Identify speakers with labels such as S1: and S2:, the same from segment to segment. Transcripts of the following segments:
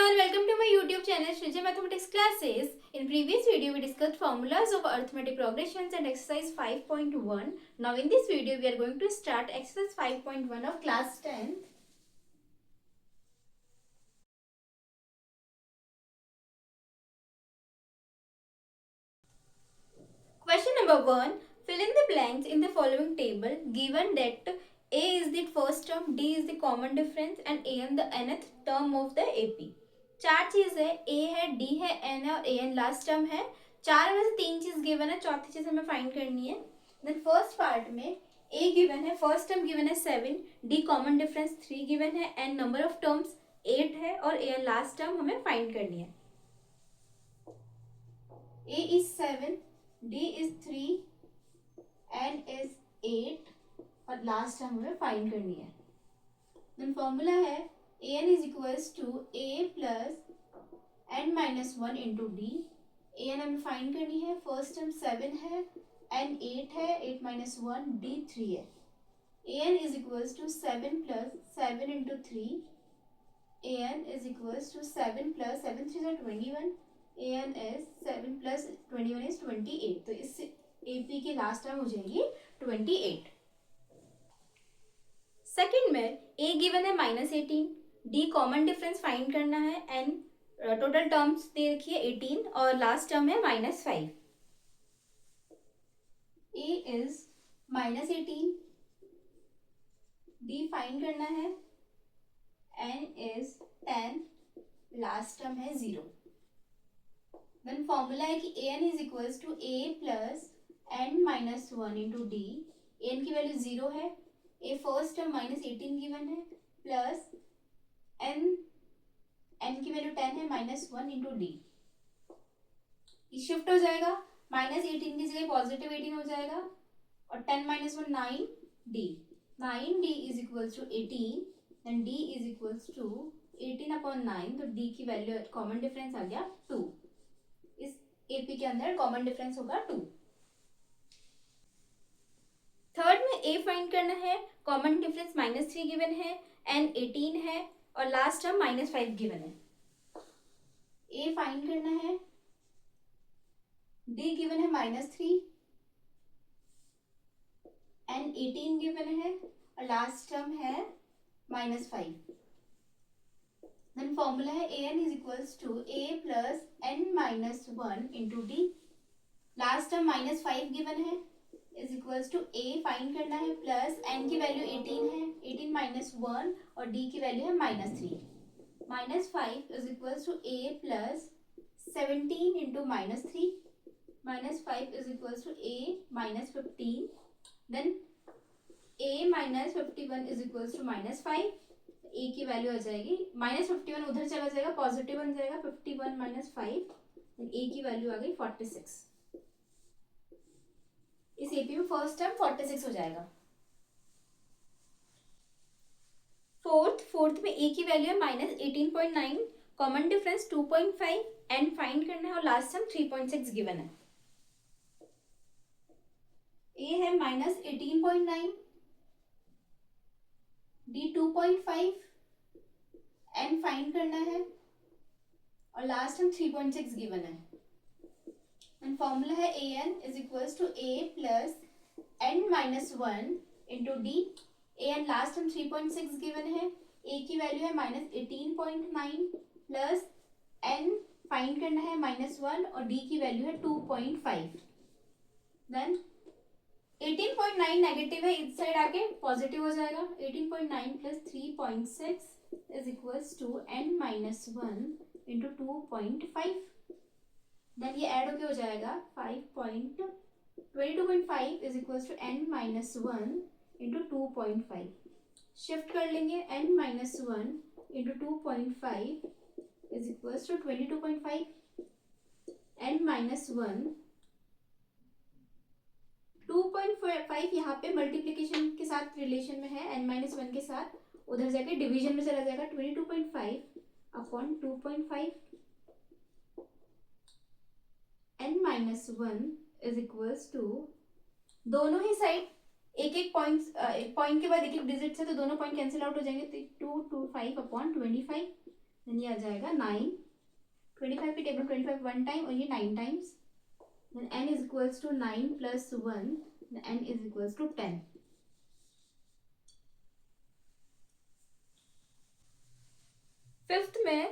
S1: everyone, welcome to my YouTube channel Srijay Mathematics Classes. In previous video we discussed formulas of arithmetic progressions and exercise 5.1. Now in this video we are going to start exercise 5.1 of class 10th. Question number 1. Fill in the blanks in the following table given that A is the first term, D is the common difference and AN the nth term of the AP. चार चीज है, A है, D है, N है और AN last term है. चार में से तीन चीज गिवन है, चौथी चीज हमें फाइंड करनी है. देन फर्स्ट पार्ट में A गिवन है, फर्स्ट टर्म गिवन है 7, D कॉमन डिफरेंस 3 गिवन है, N नंबर ऑफ टर्म्स 8 है और AN लास्ट टर्म हमें फाइंड करनी है. A is 7, D is 3, N is 8 और लास्ट टर्म हमें फाइंड करनी है. देन फॉर्मूला है an is equals to a plus n minus 1 into d. an हमें फाइंड करनी है, फर्स्ट टर्म 7 है, n 8 है, 8 minus 1 d 3 है. an is equals to 7 plus 7 into 3. an is equals to 7 plus 7 3 is 21. an is 7 plus 21 is 28. तो इस AP की last term हो जाएगी 28. सेकेंड में A गिवन है -18, D कॉमन डिफरेंस फाइंड करना है, N टोटल टर्म्स दे रखी है 18 और लास्ट टर्म है -5. A इज -18, D फाइंड करना है, N इज 10, लास्ट टर्म है 0. देन फॉर्मूला है कि an is equals to a plus n minus 1 into d. an की वैल्यू 0 है, a फर्स्ट टर्म -18 गिवन है प्लस n की वैल्यू 10 है, -1 इंटू डी. ये शिफ्ट हो जाएगा, -18 की जगह पॉजिटिव 18 हो जाएगा और 10 minus 1 9d. 9d is equals to 18 and d is equals to 18/9. तो d की वैल्यू कॉमन डिफरेंस आ गया 2. इस एपी के अंदर कॉमन डिफरेंस होगा 2. थर्ड में a फाइंड करना है, कॉमन डिफरेंस -3 गिवन है, n 18 है और लास्ट टर्म -5 गिवन है. a फाइंड करना है, d गिवन है -3, n 18 गिवन है और लास्ट टर्म है -5. देन फॉर्मूला है an is equals to a plus n minus 1 into D. Last term -5 given है is equals to a find करना है प्लस n की वैल्यू 18 है, 18 minus 1 और d की वैल्यू है -3. -5 is equals to a plus 17 into -3. -5 is equals to a minus 15. Then a minus 51 is equals to -5. a की value आ जाएगी -51 उधर चला जाएगा, पॉजिटिव बन जाएगा, 51 minus 5. a की वैल्यू आ गई 46. इस एपी में फर्स्ट टर्म 46 हो जाएगा. फोर्थ में a की वैल्यू है -18.9, कॉमन डिफरेंस 2.5, एंड फाइंड करना है और लास्ट टर्म 3.6 गिवन है. a है -18.9, d 2.5, एंड फाइंड करना है और लास्ट टर्म 3.6 गिवन है. एंड फॉर्मूला है an is equals to a plus n minus 1 into d. an last term 3.6 given है, a की वैल्यू है -18.9 प्लस n फाइंड करना है -1 और d की वैल्यू है 2.5. देन 18.9 नेगेटिव है, इस साइड आके पॉजिटिव हो जाएगा. 18.9 plus 3.6 is equals to n minus 1 into 2.5. Then ये ऐड होके हो जाएगा 22.5 is equals to n minus 1 into 2.5. Shift कर लेंगे, n minus 1 into 2.5 is equals to 22.5. n minus 1 2.5 यहाँ पे मल्टीप्लीकेशन के साथ रिलेशन में है, n माइनस 1 के साथ, उधर जाके डिवीजन में चला जाएगा. 22.5 upon 2.5. n minus 1 is equals to, दोनों ही साइड एक एक पॉइंट के बाद एक एक डिजिट से, तो दोनों पॉइंट कैंसिल आउट हो जाएंगे. तो 225 अपॉन 25. देन ये आ जाएगा 9, 25 की टेबल 25 वन टाइम और ये 9 times, then n is equals to 9 plus 1, n is equals to 10. Fifth में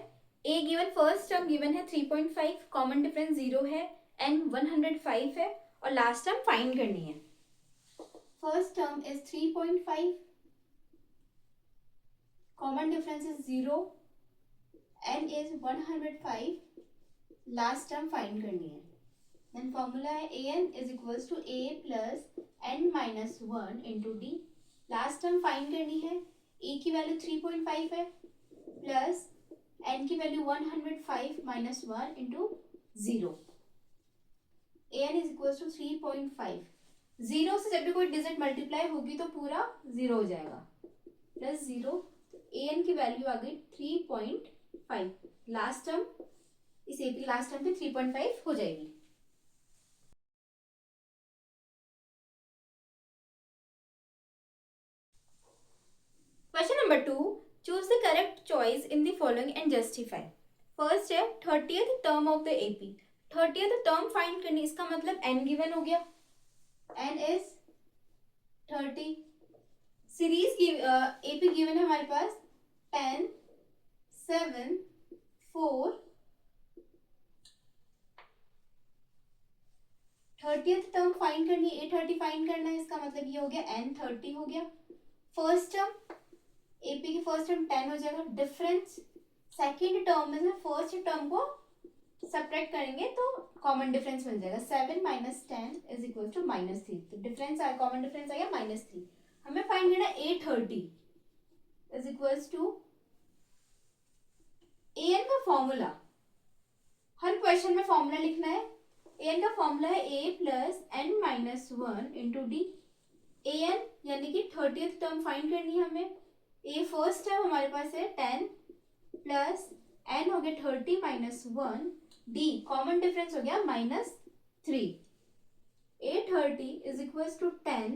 S1: a given first term given है 3.5, कॉमन डिफरेंस 0 है, n 105 है और लास्ट टर्म फाइंड करनी है. First term is 3.5, common difference is 0, n is 105, last term find करनी है. Then formula है an is equals to a plus n minus 1 into D. Last term find करनी है. a की वैल्यू 3.5 है plus n की value 105 minus 1 into 0. an is equals to 3.5. 0 से जब भी कोई डिजिट मल्टीप्लाई होगी तो पूरा 0 हो जाएगा, प्लस 0. an की वैल्यू आ गई 3.5. लास्ट टर्म इस ए की लास्ट टर्म पे 3.5 हो जाएगी. Question number 2, choose the correct choice in the following and justify. First है 30th term of the AP. 30th term find करनी, इसका मतलब n गिवन हो गया, n is 30. Series AP given है हमारे पास 10, 7, 4. 30th टर्म फाइंड करनी है, a30 फाइंड करना है, इसका मतलब ये हो गया n30 हो गया. फर्स्ट टर्म एपी की फर्स्ट टर्म 10 हो जाएगा. डिफरेंस सेकेंड टर्म में से फर्स्ट टर्म को सब्ट्रैक्ट करेंगे तो कॉमन डिफरेंस मिल जाएगा. 7 माइनस 10 इज इक्वल टू -3. तो डिफरेंस आया, कॉमन डिफरेंस आ गया -3. हमें फाइंड करना है a30 is equals to an का फॉर्मूला. हर क्वेश्चन में फॉर्मूला लिखना है. an का फॉर्मूला है a plus n minus 1 into d. an यानी कि 30th टर्म फाइंड करनी है हमें. a फर्स्ट टर्म हमारे पास है 10 प्लस n हो गया 30 माइनस 1, d कॉमन डिफरेंस हो गया -3. a30 is equal to 10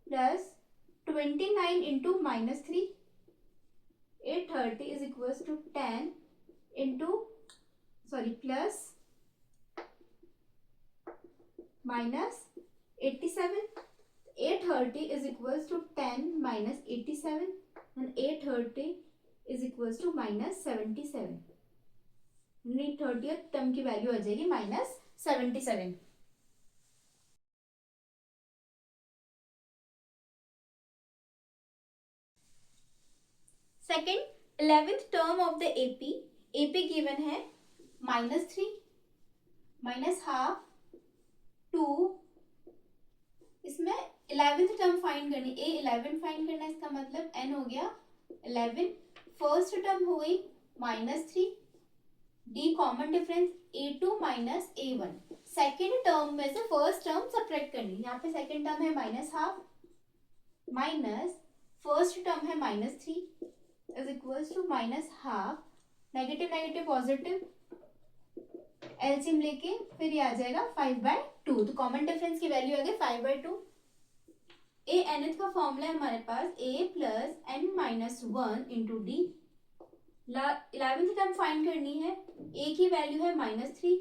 S1: plus 29 into -3. a30 is equal to 10 into plus -87. 830 is equals to 10 minus 87 and 830 is equals to -77. 30th term की value आ जाएगी -77. Second 11th term of the AP. AP given है -3, -12, 2. इसमें 11th term find करनी, a11 find करना है, इसका मतलब n हो गया 11. फर्स्ट टर्म हो गई -3, d common difference a2 minus a1. Second term में से फर्स्ट टर्म सब्ट्रैक्ट करनी. यहाँ पे सेकेंड टर्म है -12 माइनस फर्स्ट टर्म है -3 is equals to -12. Negative negative positive LCM लेके फिर ये आ जाएगा 5/2. तो कॉमन डिफरेंस की वैल्यू आ गई 5/2. ए nth का फॉर्मूला है हमारे पास a plus n minus 1 into d. 11th term find करनी है. a की वैल्यू है -3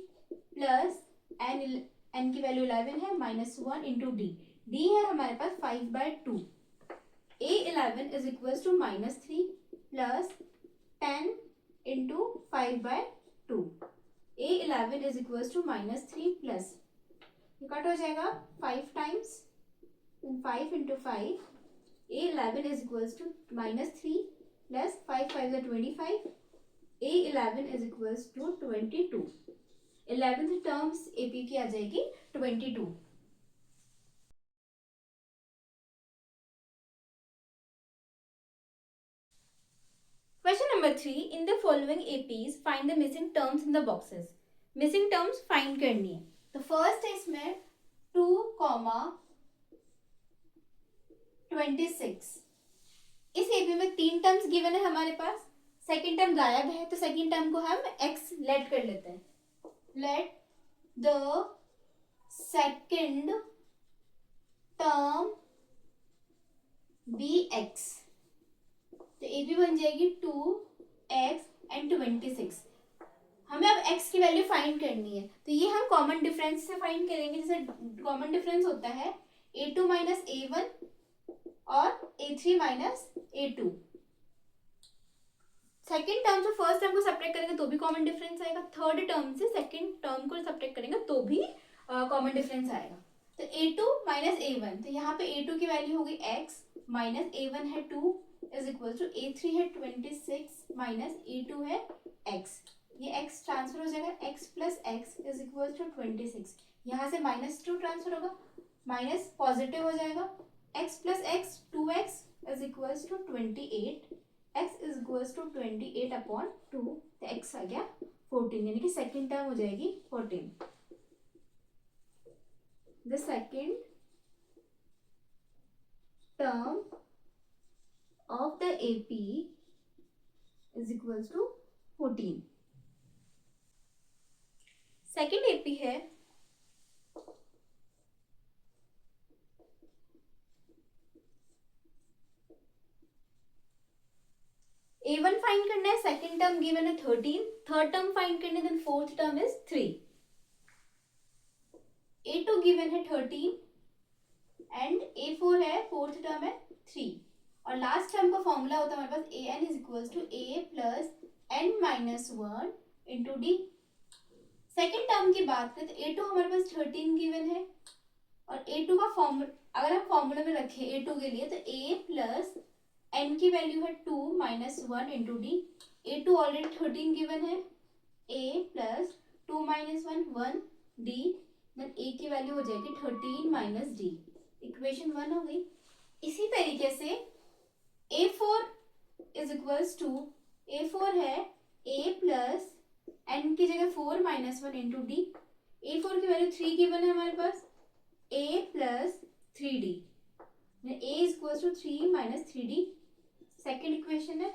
S1: प्लस n की वैल्यू 11 है -1 इंटू डी. डी है हमारे पास 5/2. a11 is equal to -3 plus 10 into 5/2. a11 is equal to -3 plus, ये कट हो जाएगा 5 times, 5 into 5. a11 is equal to -3 plus 5 5 25. a11 is equal to 22. 11th terms AP की आ जाएगी 22. Question number 3. In the following APs, find the missing terms in the boxes. Missing terms find करनी है. तो first है इसमें 2,26. इस AP में 3 टर्म्स गिवन है हमारे पास. सेकेंड टर्म गायब है तो सेकेंड टर्म को हम x लेट कर लेते हैं. Let the second term be x. तो ए बी बन जाएगी 2x एंड 26। हमें अब x की वैल्यू फाइंड करनी है, तो ये हम कॉमन डिफरेंस से फाइंड करेंगे। जैसे कॉमन डिफरेंस होता है a2 माइनस a1 और a3 minus a2। Second term से फर्स्ट टर्म को सब्ट्रैक्ट करेंगे तो भी कॉमन डिफरेंस आएगा, थर्ड टर्म से सेकेंड टर्म को सब्ट्रैक्ट करेंगे तो भी कॉमन डिफरेंस आएगा। तो a2 माइनस a1, तो यहाँ पे a2 की वैल्यू होगी x माइनस a1 है 2 इज इक्वल टू a3 है 26 माइनस a2 है x। ये x ट्रांसफर हो जाएगा, x plus x is equal to 26। यहाँ से -2 ट्रांसफर होगा, माइनस पॉजिटिव हो जाएगा, x plus x 2x is equal to 28, x is equal to 28 upon 2, तो x आ गया 14, यानी कि सेकेंड टर्म हो जाएगी 14। The second term of the AP is equal to 14। Second AP है A1 फाइंड करना है, सेकेंड टर्म गिवन है 13, थर्ड टर्म फाइंड करना है, then fourth term is 3। A2 given है 13 एंड A4 है, फोर्थ टर्म है 3, और लास्ट टर्म का फॉर्मूला होता है हमारे पास AN is equal to A plus N minus 1 into d. Second term की बात करें तो A2 हमारे पास 13 गिवन है, और A2 का फॉर्मूला अगर हम फॉर्मूला में रखें A2 के लिए तो A प्लस n की वैल्यू है 2 minus 1 into d. A2 already 13 given है, A plus 2 minus 1 1 d, then A की वैल्यू हो जाएगी 13 माइनस डी। इक्वेशन 1 हो गई। इसी तरीके से A4 is equals to, A4 है A प्लस n की जगह 4 माइनस 1 इंटू डी। A4 की वैल्यू 3 गिवन है हमारे पास, A plus 3d, A is equals to 3 minus 3d। Second equation है।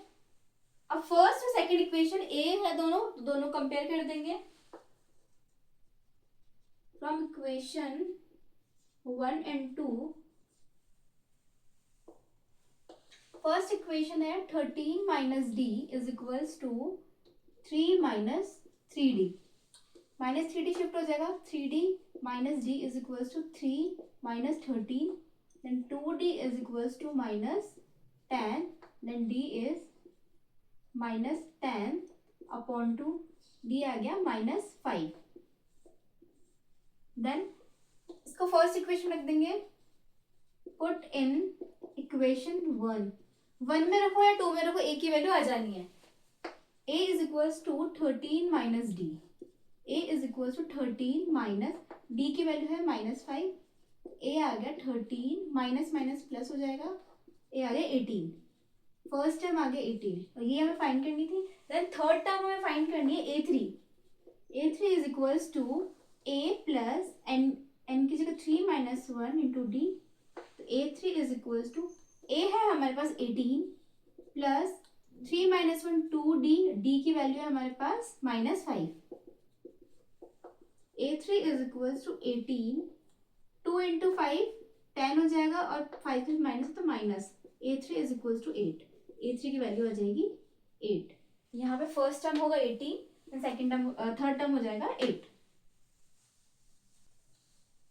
S1: अब फर्स्ट और सेकेंड इक्वेशन ए है, दोनों कंपेयर कर देंगे। From equation 1 and 2, first equation है 13 minus d is equals to 3 minus 3d। Minus 3d shift हो जाएगा, 3d minus d is equals to 3 minus 13, then 2d is equals to minus 10, then d is minus 10 upon 2, d आ गया -5। Then इसको first equation रख देंगे, put in equation 1 में रखो या 2 में रखो, a की वैल्यू आ जानी है। a is equals to 13 minus d, a is equals to 13 minus d की वैल्यू है -5, a आ गया 13 माइनस माइनस प्लस हो जाएगा, a आ गया 18। फर्स्ट टर्म आ गया 18 और ये हमें फाइंड करनी थी। देन थर्ड टर्म हमें फाइंड करनी है A3 is equals to A plus n की जगह 3 माइनस 1 इंटू डी, तो A3 is equals to, A है हमारे पास 18 प्लस 3 माइनस 1 2d, d की वैल्यू है हमारे पास -5। A3 is equals to 18, 2 into 5 10 हो जाएगा, और 5 में माइनस तो minus, A3 is equals to 8, A3 की वैल्यू आ जाएगी 8। यहाँ पे फर्स्ट टर्म होगा 18, सेकेंड टर्म थर्ड टर्म हो जाएगा 8।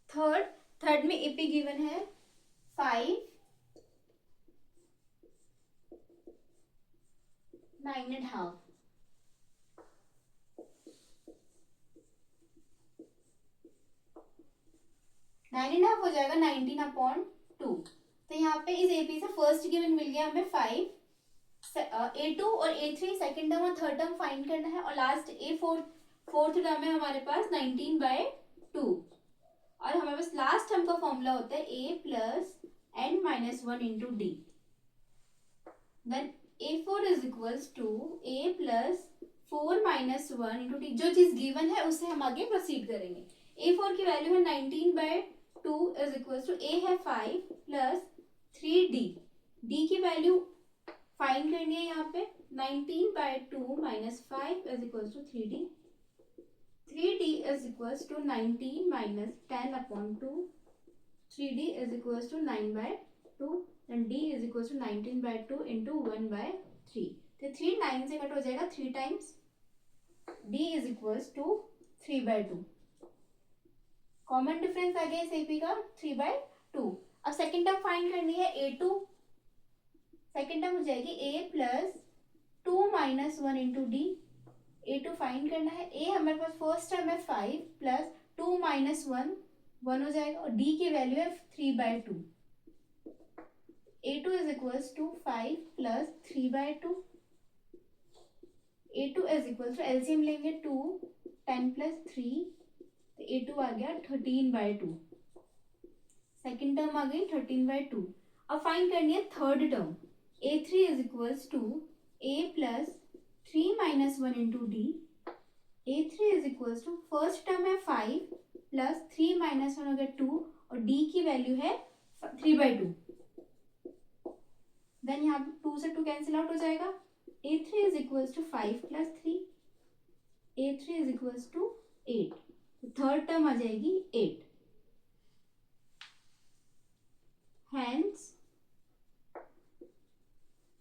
S1: थर्ड में AP गिवन है 5 9.5, 9.5 हो जाएगा 19 अपॉन 2। तो यहाँ पे इस AP से फर्स्ट गिवन मिल गया हमें 5, A2 और A3 सेकेंड टर्म और थर्ड टर्म फाइंड करना है, और लास्ट A4 फोर्थ टर्म है हमारे पास 19/2, और हमारे पास लास्ट टर्म का फॉर्मूला होता है A plus n minus 1 into d. Then A4 is equals to A plus 4 minus 1 into d. जो चीज गिवन है उससे हम आगे प्रोसीड करेंगे। A4 की वैल्यू है 19/2 इज इक्वल्स टू A है 5 प्लस 3d, d की वैल्यू फाइंड करनी है यहाँ पे, 19/2 minus 5 is equals to 3d, 3d is equals to 19 minus 10 upon 2, 3d is equals to 9/2, and d is equals to 19/2 into 1/3। तो 3 9 से cut हो जाएगा, 3 times d is equals to 3/2। Common difference आ गया इस AP का 3/2। अब सेकेंड टर्म फाइंड करनी है A2। सेकेंड टर्म हो जाएगी A plus 2 minus 1 into d. A2 find करना है। A हमारे पास फर्स्ट टर्म है 5 प्लस 2 माइनस 1 1 हो जाएगा और D की वैल्यू है 3/2। A2 is equals to 5 plus 3/2। A2 is equals to LCM लेंगे 2 10 प्लस 3 तो A2 आ गया 13/2। सेकेंड टर्म आ गई 13/2। अब फाइंड करनी है third term. A3 is equals to A plus 3 minus 1 into d. A3 is equals to first term है 5 plus 3 minus 1 हो गया 2 और D की वैल्यू है 3/2। देन यहाँ पे 2 से 2 कैंसिल आउट हो जाएगा। A3 is equals to 5 plus 3। A3 is equals to 8। Third term आ जाएगी 8। Hence,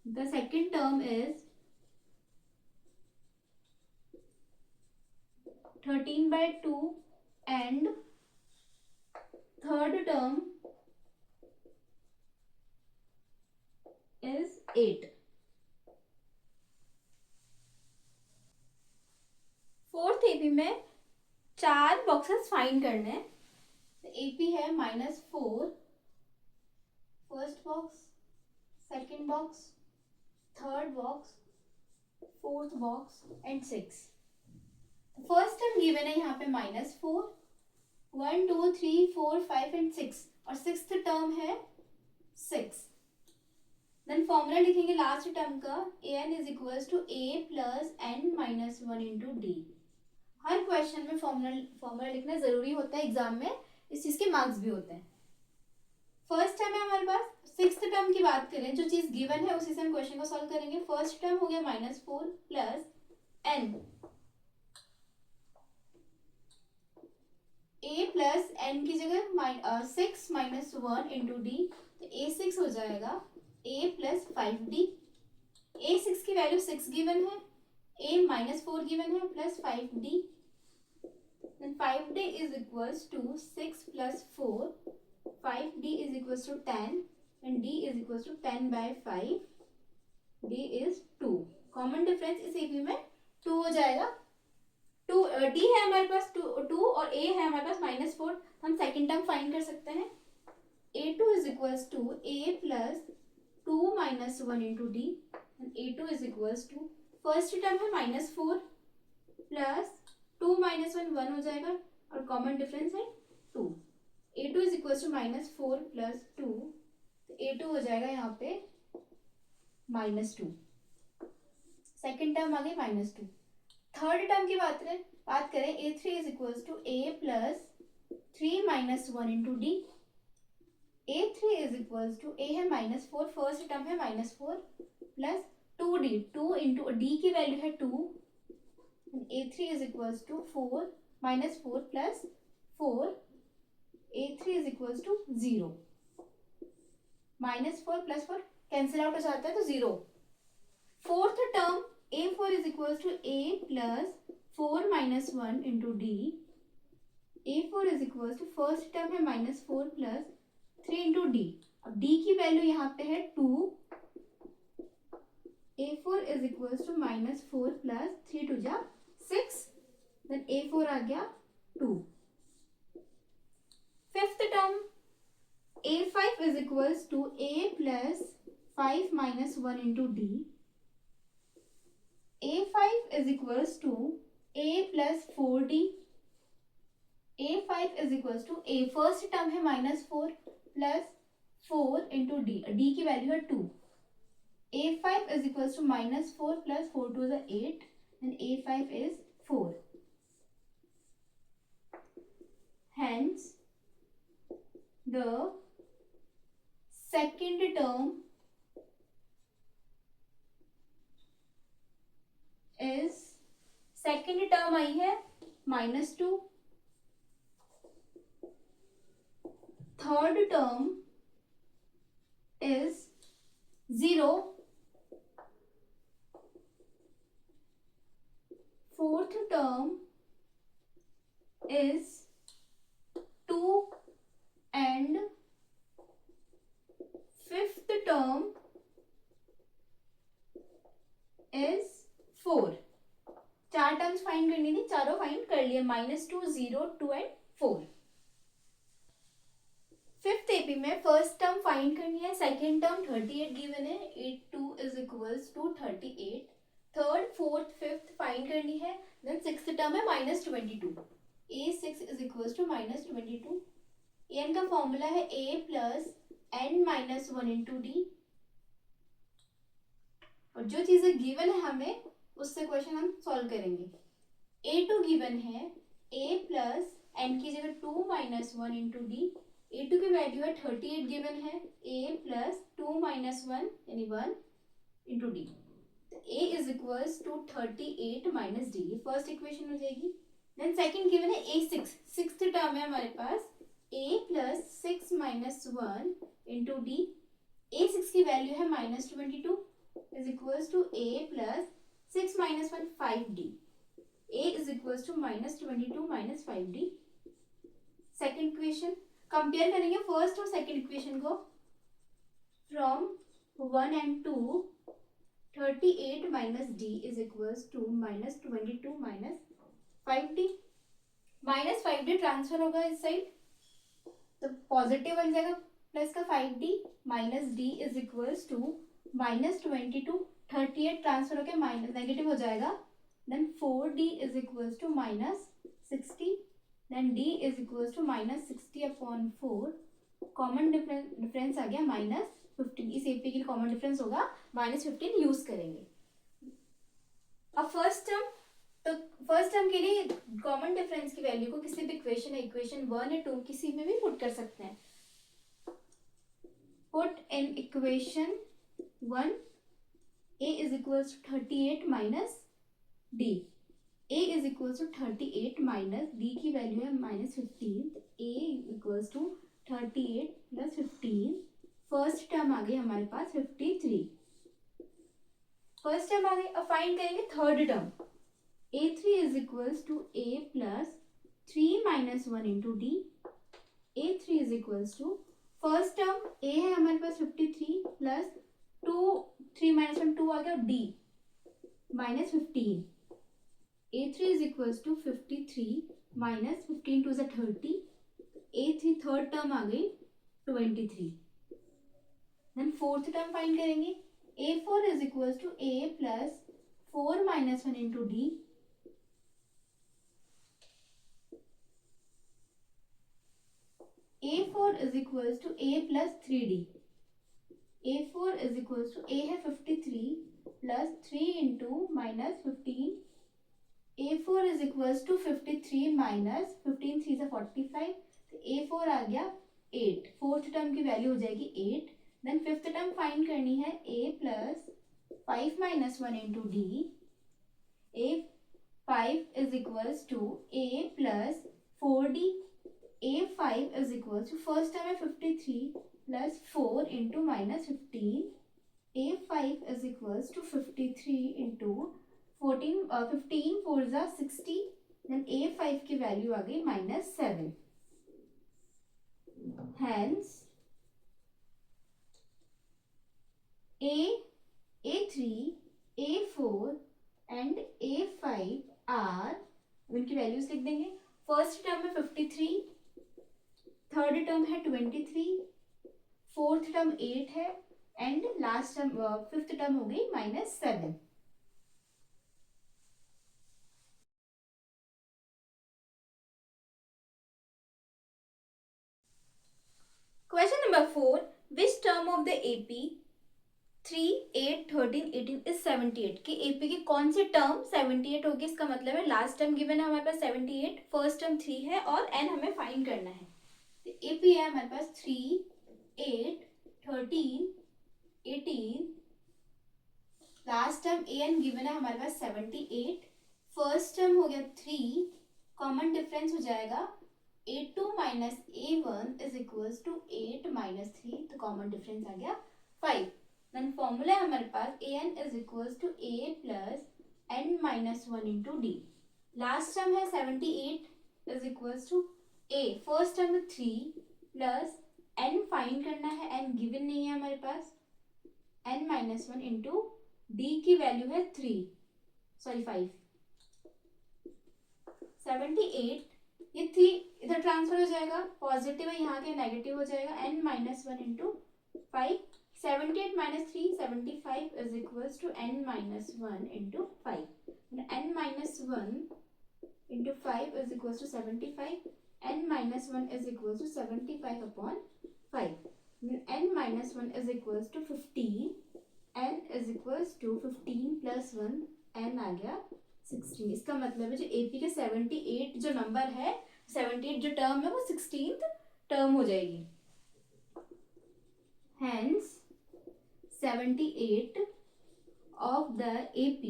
S1: the second term is 13/2 and third term is 8। Fourth AP में 4 बॉक्सेस फाइंड करने हैं। AP है -4 first box, second box, third box, fourth box and 6। First term given है यहाँ पे -4 1 2 3 4 5 and 6 और सिक्स्थ टर्म है 6। देन फॉर्मूला लिखेंगे लास्ट टर्म का an is equals to a plus n minus 1 into d. हर क्वेश्चन में फॉर्मूला लिखना जरूरी होता है, एग्जाम में इस चीज के मार्क्स भी होते हैं। फर्स्ट टर्म है हमारे पास। सिक्स्थ टर्म की बात करें, जो चीज गिवन है उसी से हम क्वेश्चन को सॉल्व करेंगे। फर्स्ट टर्म हो गया -4 plus n। a plus n की जगह 6 माइनस 1 इंटू डी, तो a6 हो जाएगा a प्लस 5d। a6 की वैल्यू 6 गिवन है, a -4 गिवन है plus 5d। then 5d is equals to 6 plus 4। 5d is equals to 10 and d is equals to 10/5। d is 2। Common difference इस AP में 2 हो जाएगा। 2 d है हमारे पास 2 और a है हमारे पास -4। हम सेकेंड टर्म फाइंड कर सकते हैं। A2 is equals to a plus 2 minus 1 into d and A2 is equals to first term है -4 प्लस 2 माइनस 1 1 हो जाएगा और कॉमन डिफरेंस है 2। A2 is equal to -4 plus 2 तो A2 हो जाएगा यहाँ पे -2। सेकेंड टर्म आ गई -2। थर्ड टर्म की बात करें A3 is equal to a plus 3 minus 1 into d. A3 is equal to a है -4, फर्स्ट टर्म है -4 प्लस 2d, 2 इंटू डी की वैल्यू है 2। A3 is equals to 4 minus 4 plus 4। A3 is equals to 0। -4 plus 4 cancel out हो जाता है तो 0। Fourth term A4 is equals to a plus 4 minus 1 into d। A4 is equals to first term है -4 plus 3 into d। अब d की value यहाँ पे है 2। A4 is equals to -4 plus 3 to जा 6। then A4 आ गया 2। Fifth term A5 is equals to a plus 5 minus 1 into d। A5 is equals to a plus 4d। A5 is equals to a first term है -4 plus 4 into d। d की value है 2। A5 is equals to -4 plus 4 to the 8 and A5 is 4। Hence, the second term is second term आई है -2। Third term is 0। Fourth term is 2 and fifth term is 4. 4 terms find करनी थी, चारों find कर लिए, -2, 0, 2 and 4. Fifth AP में first term find करनी है, सेकेंड टर्म 38 गिवन है, 82 is equals to 38. Third fourth fifth find करनी है, देन सिक्स्थ टर्म है -22. a6 is equals to -22. an का फॉर्मूला है a plus n minus 1 into d. और जो चीजें गिवन है हमें उससे क्वेश्चन हम सॉल्व करेंगे. a2 गिवन है, a प्लस n की जगह 2 माइनस 1 इंटू डी. a2 की वैल्यू है 38 गिवन है, a प्लस 2 माइनस 1 यानी 1 into d. a is equals to 38 minus d. First equation हो जाएगी. देन सेकंड गिवन है a6, सिक्स्थ टर्म है हमारे पास, a plus 6 minus 1 into d. a6 की वैल्यू है -22 is equals to a plus 6 minus 1 5d. a is equals to -22 minus 5d. Second equation compare करेंगे first और सेकेंड इक्वेशन को. From 1 and 2, 38 minus d is equals to -22 minus 5d. -5d transfer होगा इस side, तो positive बन जाएगा plus का 5d. Minus d is equals to -22. 38 transfer होकर माइनस नेगेटिव हो जाएगा, then 4d is equals to -60. Then d is equals to -60 upon 4. Common difference आ गया -15. इस एपी के लिए कॉमन डिफरेंस होगा -15 यूज करेंगे. अब फर्स्ट टर्म के लिए कॉमन डिफरेंस की वैल्यू को किसी भी इक्वेशन है, इक्वेशन 1 या 2 किसी में भी पुट कर सकते हैं. Put in equation 1 a is equals to 38 minus d. a is equals to 38 minus d की वैल्यू है -15. a equals to 38 plus 15. First term आ गई हमारे पास 53. फर्स्ट टर्म आ गई. अब फाइंड करेंगे third term. a3 is equals to a plus 3 minus 1 into d. a3 is equals to first term a है हमारे पास 53 प्लस 2, 3 माइनस 1 2 आ गया, d -15. a3 is equals to 53 minus 15 to 30. a3 third term आ गई 23. Then fourth term find करेंगे. a4 is equals to a plus 4 minus 1 into d. a4 is equals to a plus 3d. a4 is equals to a है 53 plus 3 into -15. a4 is equals to 53 minus 15 3 से 45. तो a4 आ गया 8. Fourth term की value हो जाएगी 8. Then fifth term find करनी है a plus 5 minus 1 into D. a5 is equals to a plus 4d. a5 is equals to first term है 53 plus 4 into -15. a5 is equals to 53 into 14 15 4 जा 60. Then a5 की value आ गई -7. Hence a3, a4 and a5 are, इनकी values लिख देंगे. First term है 53, third term है 23, फोर्थ टर्म 8 है and last term fifth term हो गई -7. Question number 4. Which term of the AP 3, 8, 13, 18 is 78. कि एपी की कौन सी टर्म 78 होगी? इसका मतलब है लास्ट टर्म गिवन है हमारे पास 78, फर्स्ट टर्म 3 है और n हमें फाइंड करना है. तो एपी है हमारे पास 3, 8, 13, 18. लास्ट टर्म an गिवन है हमारे पास 78. फर्स्ट टर्म हो गया 3, कॉमन डिफरेंस हो जाएगा a2 minus a1 is equals to 8 minus 3. तो कॉमन डिफरेंस आ गया 5. देन फॉर्मूला है हमारे पास an is equals to a plus n minus 1 into d. Last term है 78 is equals to a, first term है 3 प्लस n फाइंड करना है, n गिवन नहीं है हमारे पास, n माइनस 1 इंटू d की वैल्यू है 5। 78, ये 3 इधर ट्रांसफर हो जाएगा, पॉजिटिव है यहाँ के नेगेटिव हो जाएगा, n minus 1 into 5, 78 minus 3 75 is equals to n minus 1 into 5, n minus 1 into 5 is equals to 75, n minus 1 is equals to 75 upon 5, n minus 1 is equals to 15, n is equals to 15 plus 1, n आ गया 16। इसका मतलब है जो AP के 78 जो number है, 78 जो टर्म है वो 16th टर्म हो जाएगी। Hence 78 of the AP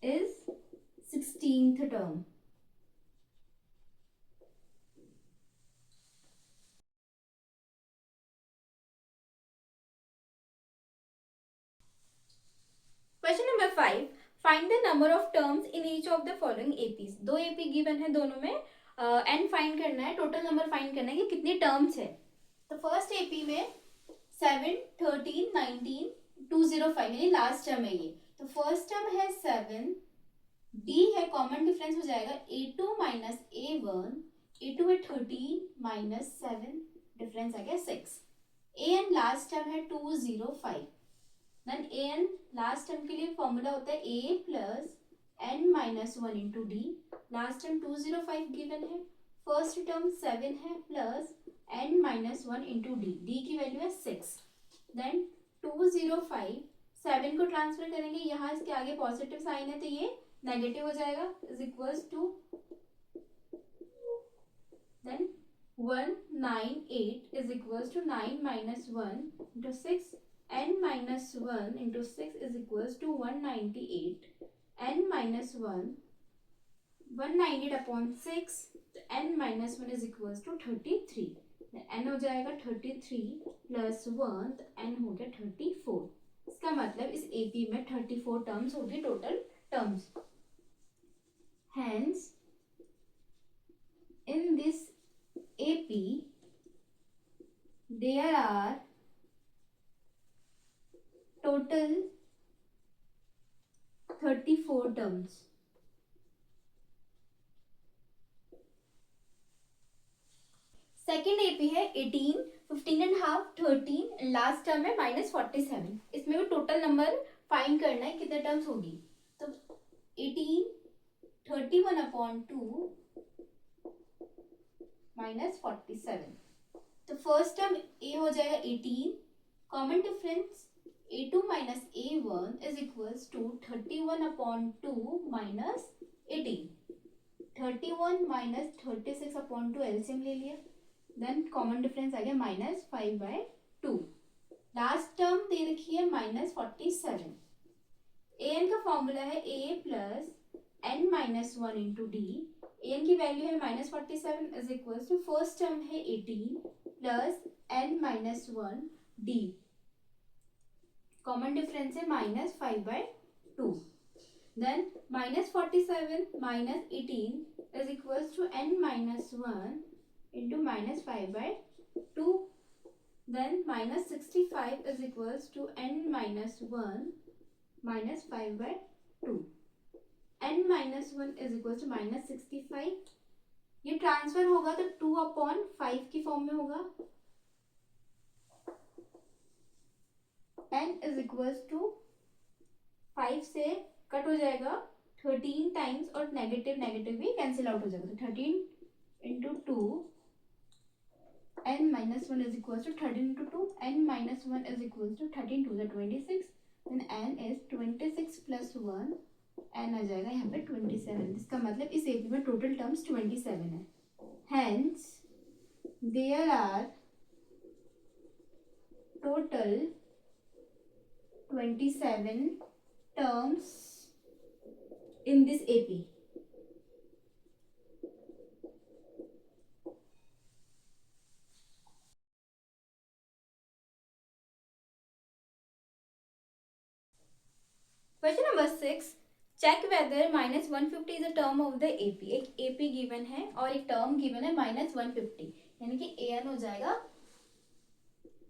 S1: is 16th term. Question number 5. Find the number of terms in each of the following APs. दो AP given है, दोनों में n फाइंड करना है, टोटल नंबर फाइंड करना है कि कितनी टर्म्स है। तो फर्स्ट AP में 7, 13, 19, 205 यानी लास्ट टर्म है ये। तो फर्स्ट टर्म है 7, D है, कॉमन डिफरेंस हो जाएगा A2 माइनस A1, A2 है 13 माइनस 7, डिफरेंस आ गया 6। AN लास्ट टर्म है 205, देन AN लास्ट टर्म के लिए फॉर्मूला होता है A plus n minus 1 into D, last term 205 given है, फर्स्ट टर्म 7 है plus n minus 1 into D, D की वैल्यू है 6, देन 205, 7 को ट्रांसफर करेंगे, यहाँ इसके आगे पॉजिटिव साइन है तो ये नेगेटिव हो जाएगा, is equals to then 198 is equals to 9 minus 1 into 6, n minus 1 into 6 is equals to 198, n minus 1, 198 upon 6, n minus 1 is equals to 33, n हो जाएगा 33 प्लस 1, तो n हो गया 34। इसका मतलब इस AP में 34 टर्म्स होगी total terms. Hence in this AP there are total 34 terms। Second AP है 18, 15 एंड हाफ, 13, लास्ट टर्म है -47। इसमें भी टोटल नंबर फाइंड करना है कितने टर्म्स होगी। तो 18, 31 अपॉन 2 -47। तो फर्स्ट टर्म ए हो जाएगा 18, common difference A2 minus A1 is equals to 31 upon 2 minus 18, 31 minus 36 upon 2 LCM ले लिया, देन कॉमन डिफरेंस आ गया -5/2, लास्ट टर्म दे रखी है -47। an का फॉर्मूला है a plus n minus 1 into d, an की वैल्यू है -47 is equals to first term है 18 plus n minus 1 d, common difference है -5/2, then -47 minus 18 is equals to n minus 1 into -5/2, then -65 is equals to n minus 1 -5/2, n minus 1 is equals to -65। ये transfer होगा तो 2/5 की form में होगा, n is equals to 5 से cut हो जाएगा 13 टाइम्स और नेगेटिव नेगेटिव भी कैंसिल आउट हो जाएगा, तो 13 into 2, n minus 1 is equals to 13 into 2, n minus 1 is equals to 13 2 26, then n is 26 plus 1, n आ जाएगा यहाँ पे 27। इसका मतलब इस एपी में टोटल टर्म्स 27 है। Hence there are total 27 terms in this AP। Question number 6, check whether -150 is a term of the AP. एक एपी गिवन है और एक टर्म गिवन है -150, यानी कि एन हो जाएगा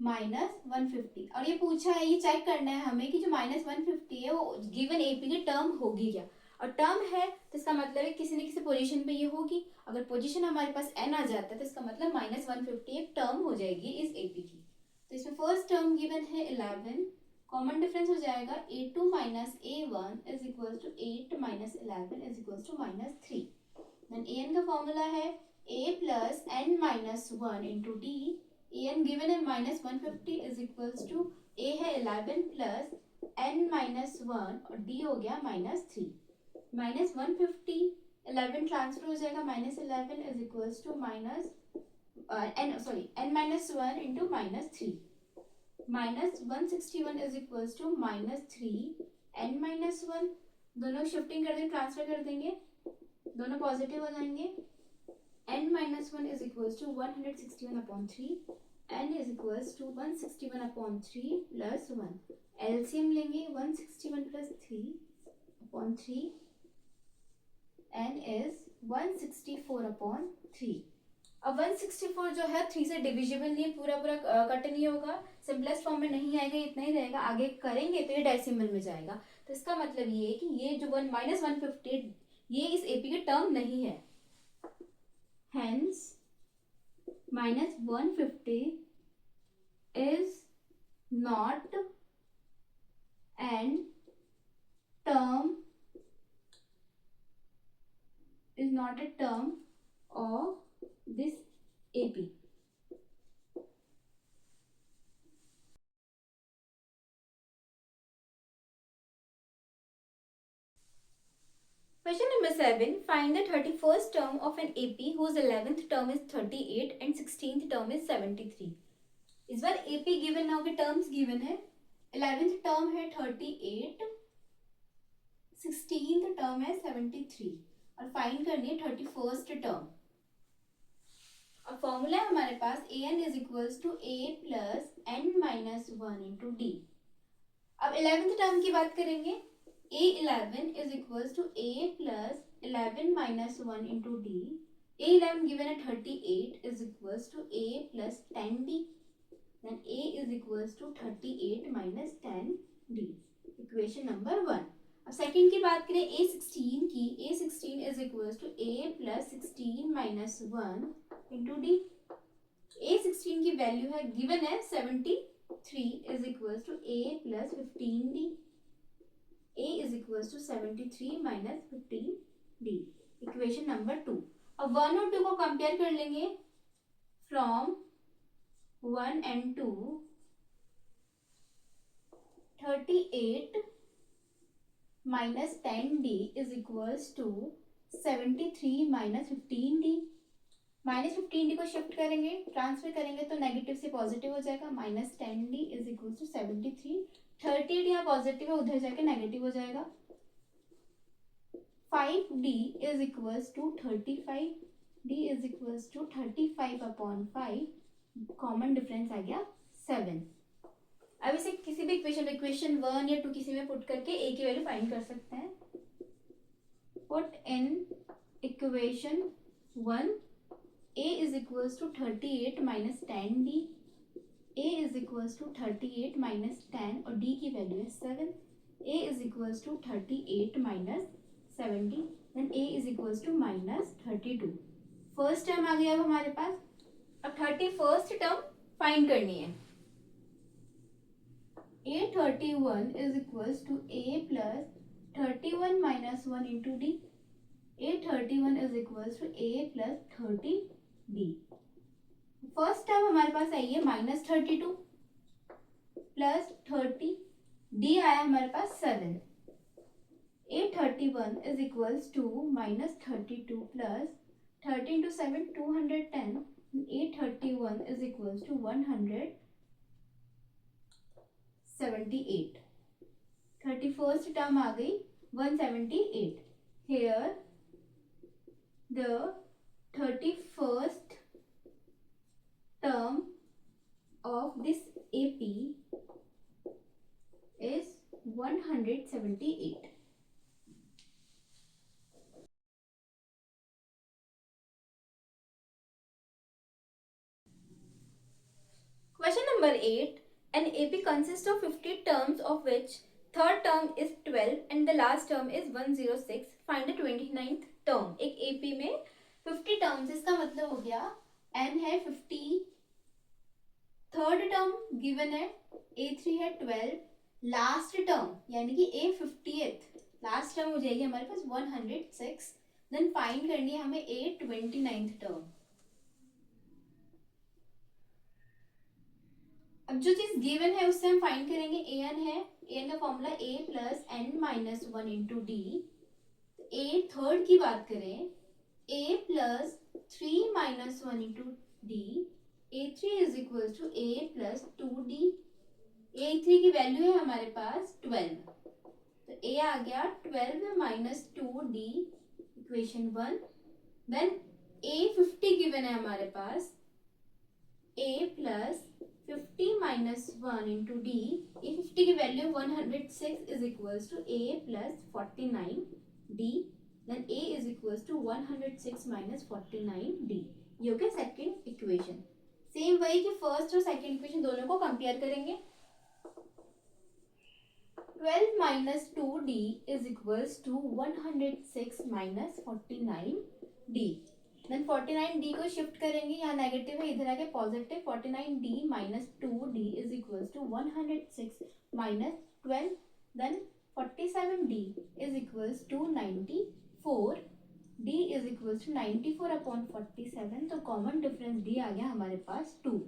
S1: -150। और ये पूछा है, ये चेक करना है हमें कि जो -150 है वो गिवन एपी की टर्म होगी क्या। और टर्म है तो इसका मतलब है किसी न किसी पोजीशन पे ये होगी। अगर पोजीशन हमारे पास एन आ जाता है तो इसका मतलब -150 एक टर्म हो जाएगी इस एपी की। तो इसमें फर्स्ट टर्म गिवन है 11, कॉमन डिफरेंस हो जाएगा a2 minus a1 is equal to 8 minus 11 is equal to -3। Then an का फॉर्मूला है a plus n minus 1 into d. an given है -150 इज इक्वल टू a है 11 प्लस n माइनस 1 और d हो गया -3। -150 11 transfer हो जाएगा, -11 is equal to n minus 1 into -3। -161 is equal to -3 n minus 1। दोनों शिफ्टिंग कर देंगे, ट्रांसफर कर देंगे, दोनों पॉजिटिव हो जाएंगे। n minus 1 is equal to 161/3, n is equal to 161/3 plus 1। LCM लेंगे, 161 प्लस 3/3, n इज 164/3। अब 164 जो है 3 से डिविजिबल नहीं, पूरा पूरा कट नहीं होगा, सिंपलेस्ट फॉर्म में नहीं आएगा, इतना ही रहेगा। आगे करेंगे तो ये डेसिमल में जाएगा। तो इसका मतलब ये है कि ये जो -150 ये इस एपी के टर्म नहीं है। Hence -150 is not an term, is not a term of this AP. Question number 7. Find the 31st term of an AP whose 11th term is 38 and 16th term is 73. इस बार AP given ना होगी, terms given है। 11th term है 38, 16th term है 73 और find करनी है 31st term. और फॉर्मूला है हमारे पास an is equals to a plus n minus 1 into d. अब 11th टर्म की बात करेंगे, a11 is equals to a plus 11 minus 1 into d. a11 given at 38 is equals to a plus 10d. Then a is equals to 38 minus 10d. Equation number 1. अब second की बात करें a16 की, a16 is equals to a plus 16 minus 1 into d. a16 की value है given है 73 is equals to a plus 15d. a is equals to 73 minus 15d. Equation number 2. अब 1 और 2 को कंपेयर कर लेंगे from 1 and 2. 38 minus 10d is equals to 73 minus 15d. Minus 15d को shift करेंगे, ट्रांसफर करेंगे तो नेगेटिव से पॉजिटिव हो जाएगा। -10d is equal to 73। 38 यहाँ पॉजिटिव है, उधर जाके नेगेटिव हो जाएगा। 5d is equals to 35, d is equals to 35/5, common difference आ गया 7। अब इसे किसी भी इक्वेशन 1 या 2 किसी में पुट करके a की वैल्यू फाइंड कर सकते हैं। Put in equation 1, a is equals to 38 minus 10d. a is equals to 38 minus 10 और d की वैल्यू है 7. a is equals to 38 minus 70. then a is equals to minus 32. First term आ गया अब हमारे पास। अब 31st टर्म फाइंड करनी है। a31 is equals to a plus 31 minus 1 into d. a31 is equals to a plus 30 d. First term हमारे पास आई है -32 plus 30, d आया हमारे पास 7। a31 is equals to -32 plus 30 into 7 210. a31 is equals to 178. 31st term आ गई 178. Here the 31st term of this AP is 178 178. Question number 8. An AP consists of 50 terms of which third term is 12 and the last term is 106. Find the 29th term. एक AP में 50 terms, इसका मतलब हो गया n है 50, third term given है A3 है 12, last term यानी कि A50th लास्ट टर्म हो जाएगी हमारे पास 106. देन फाइंड करनी है हमें A29th टर्म. अब जो चीज गिवन है उससे हम फाइंड करेंगे. an है, an का formula a plus n minus one into d. a third की बात करें a plus three minus one into d. a3 is equal to a plus two d. a3 की वैल्यू है हमारे पास 12, तो a आ गया 12 minus two d, equation 1. Then a50 given है हमारे पास a plus 50 minus one into d. A50 की value 106 is equals to a plus 49 d. Then a is equals to 106 minus 49 d. ये हो गया सेकेंड इक्वेशन. सेम वही कि first और सेकेंड इक्वेशन दोनों को कंपेयर करेंगे. 12 minus two d is equals to 106 minus 49 d. Then 49d को शिफ्ट करेंगे, यहाँ नेगेटिव है इधर आके positive. 49d minus 2d is equals to 106 minus 12. Then 47d is equals to 94. d is equals to 94 upon 47. तो common difference d आ गया हमारे पास 2.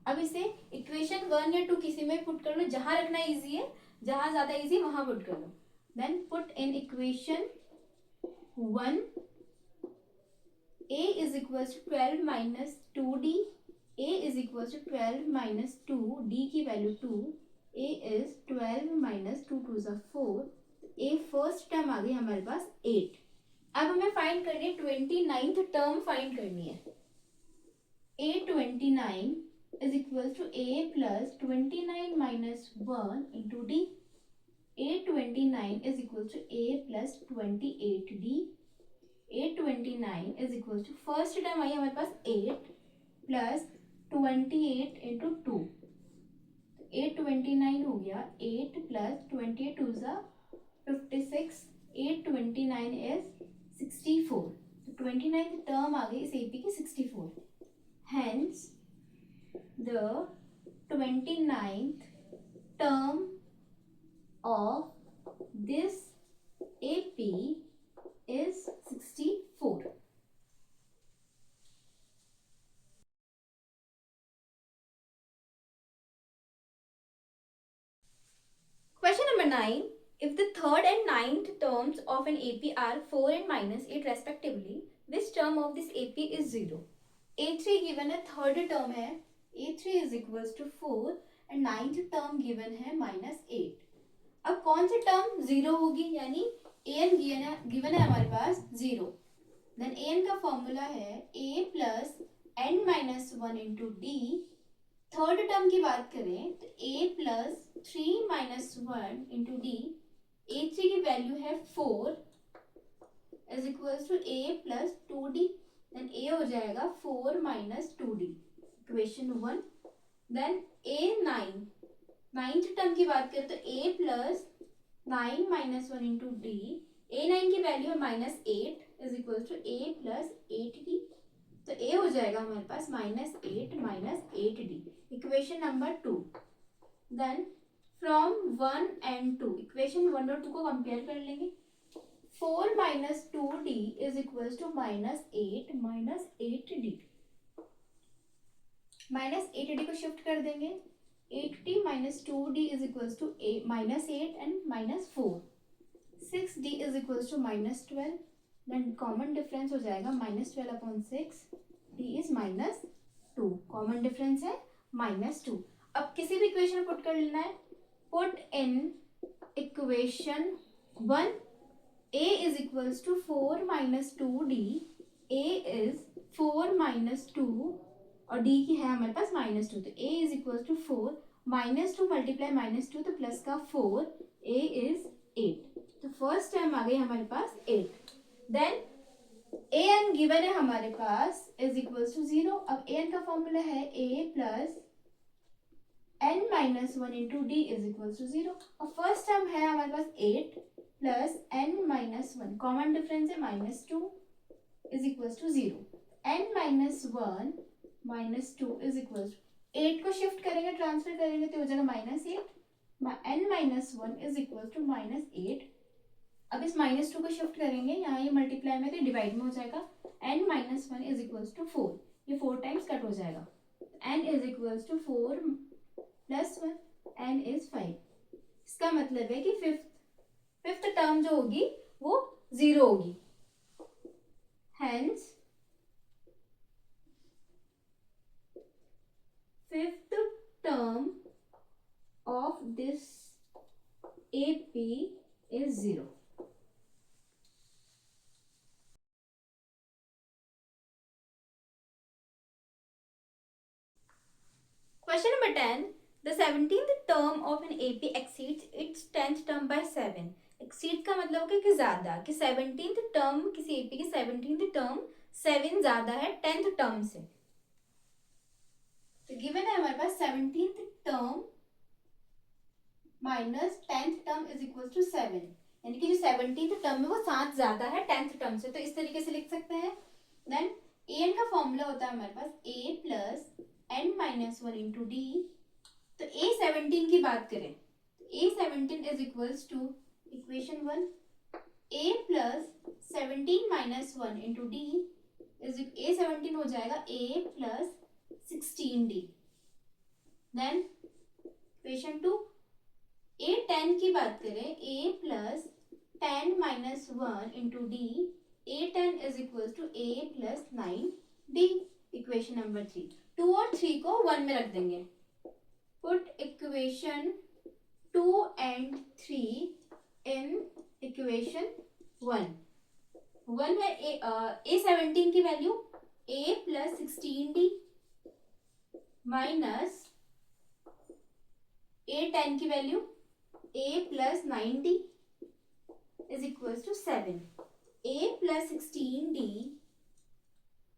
S1: अब इसे इक्वेशन 1 या 2 किसी में पुट कर लो, जहां रखना इजी है, जहां ज्यादा इजी है वहां पुट कर लो. Then put in equation 1 a is equals to 12 minus 2d. a is equals to 12 minus 2, d की value 2. a is 12 minus 2 2 is 4. a first term आ गई हमारे पास 8. अब हमें फाइंड करनी है 29th टर्म फाइंड करनी है. a29 is equals to a plus 29 minus 1 into d. a29 is equals to a plus 28d. A29 is equals to first term आई हमारे पास 8 प्लस 28 इंटू 2. A29 हो गया 8 प्लस 28 टू ज़ा 56. 829 इज 64. तो 29th term आ गई इस AP की 64. Hence the 29th term of this AP is 64. Question number 9. If the third and ninth terms of an AP are 4 and minus 8 respectively, which term of this AP is 0? A3 given है, third term है A3 is equals to 4 and ninth term given है minus 8. अब कौन सी term 0 होगी, यानी an given है हमारे पास 0. देन an का फॉर्मूला है a plus n minus one into d. Third term की बात करें तो a plus three minus one into d. A3 की वैल्यू है 4 is equals to a plus 2d. Then a हो जाएगा 4 minus 2d, equation 1. Then A9 ninth term की बात करें तो a plus 9 minus one into d. A9 की value है minus 8 is equal to a plus 8d. तो a हो जाएगा हमारे पास minus 8 minus 8d, equation number 2. Then from 1 and 2 equation 1 और 2 को कंपेयर कर लेंगे. 4 minus 2d is equal to minus 8 minus 8d. Minus 8d को शिफ्ट कर देंगे. 8d minus 2d is equals to minus 8 and minus 4. 6d is equals to minus 12. Then common difference हो जाएगा minus 12 upon 6. d is minus 2. Common difference है minus 2. अब किसी भी equation में पुट कर लेना है. Put in equation 1. a is equals to 4 minus 2d. a is 4 minus 2 और d की है हमारे पास माइनस 2. तो a is equal to 4 -2 multiply -2 तो प्लस का 4, a इज 8। तो फर्स्ट टर्म आ गई हमारे पास 8। देन ए एन गिवन है हमारे पास इज इक्वल्स टू 0। अब ए एन का फॉर्मूला है a plus n minus 1 into d is equals to 0। और फर्स्ट टर्म है हमारे पास 8 plus n minus 1, common difference है -2 is equals to 0। n minus 1 minus 2 is equals to 8 को shift करेंगे, ट्रांसफर करेंगे तो हो जाएगा -8। n minus 1 is equals to -8। अब इस -2 को शिफ्ट करेंगे, यहाँ ये मल्टीप्लाई में तो डिवाइड में हो जाएगा। n minus 1 is equals to 4, ये 4 टाइम्स कट हो जाएगा। n is equals to 4 plus 1, n is 5। इसका मतलब है कि फिफ्थ टर्म जो होगी वो 0 होगी। Hence fifth term of this AP is 0। Question number 10. The 17th term of an AP exceeds its 10th term by 7. Exceed का मतलब होगा कि ज्यादा, कि 17th टर्म किसी AP की 17th टर्म 7 ज्यादा है 10th टर्म से। तो गिवन है हमारे पास 17th term minus 10th term is equal to 7, यानी कि जो 17th टर्म है वो 7 ज्यादा है 10th टर्म से। तो इस तरीके से लिख सकते हैं। देन ए एन का फॉर्मूला होता है हमारे पास a plus n minus 1 into d. तो A17 की बात करें तो A17 is equals to equation 1 a plus 17 minus 1 into d is A17 हो जाएगा a plus 16d। Then equation 2 A10 की बात करें a plus 10 minus 1 into d, A10 is equals to a plus 9d। Equation number 3, 2 और 3 को 1 में रख देंगे। Put equation 2 and 3 in equation 1 है A17 की value a plus 16d minus A10 की value a plus 9d is equals to 7। a plus 16d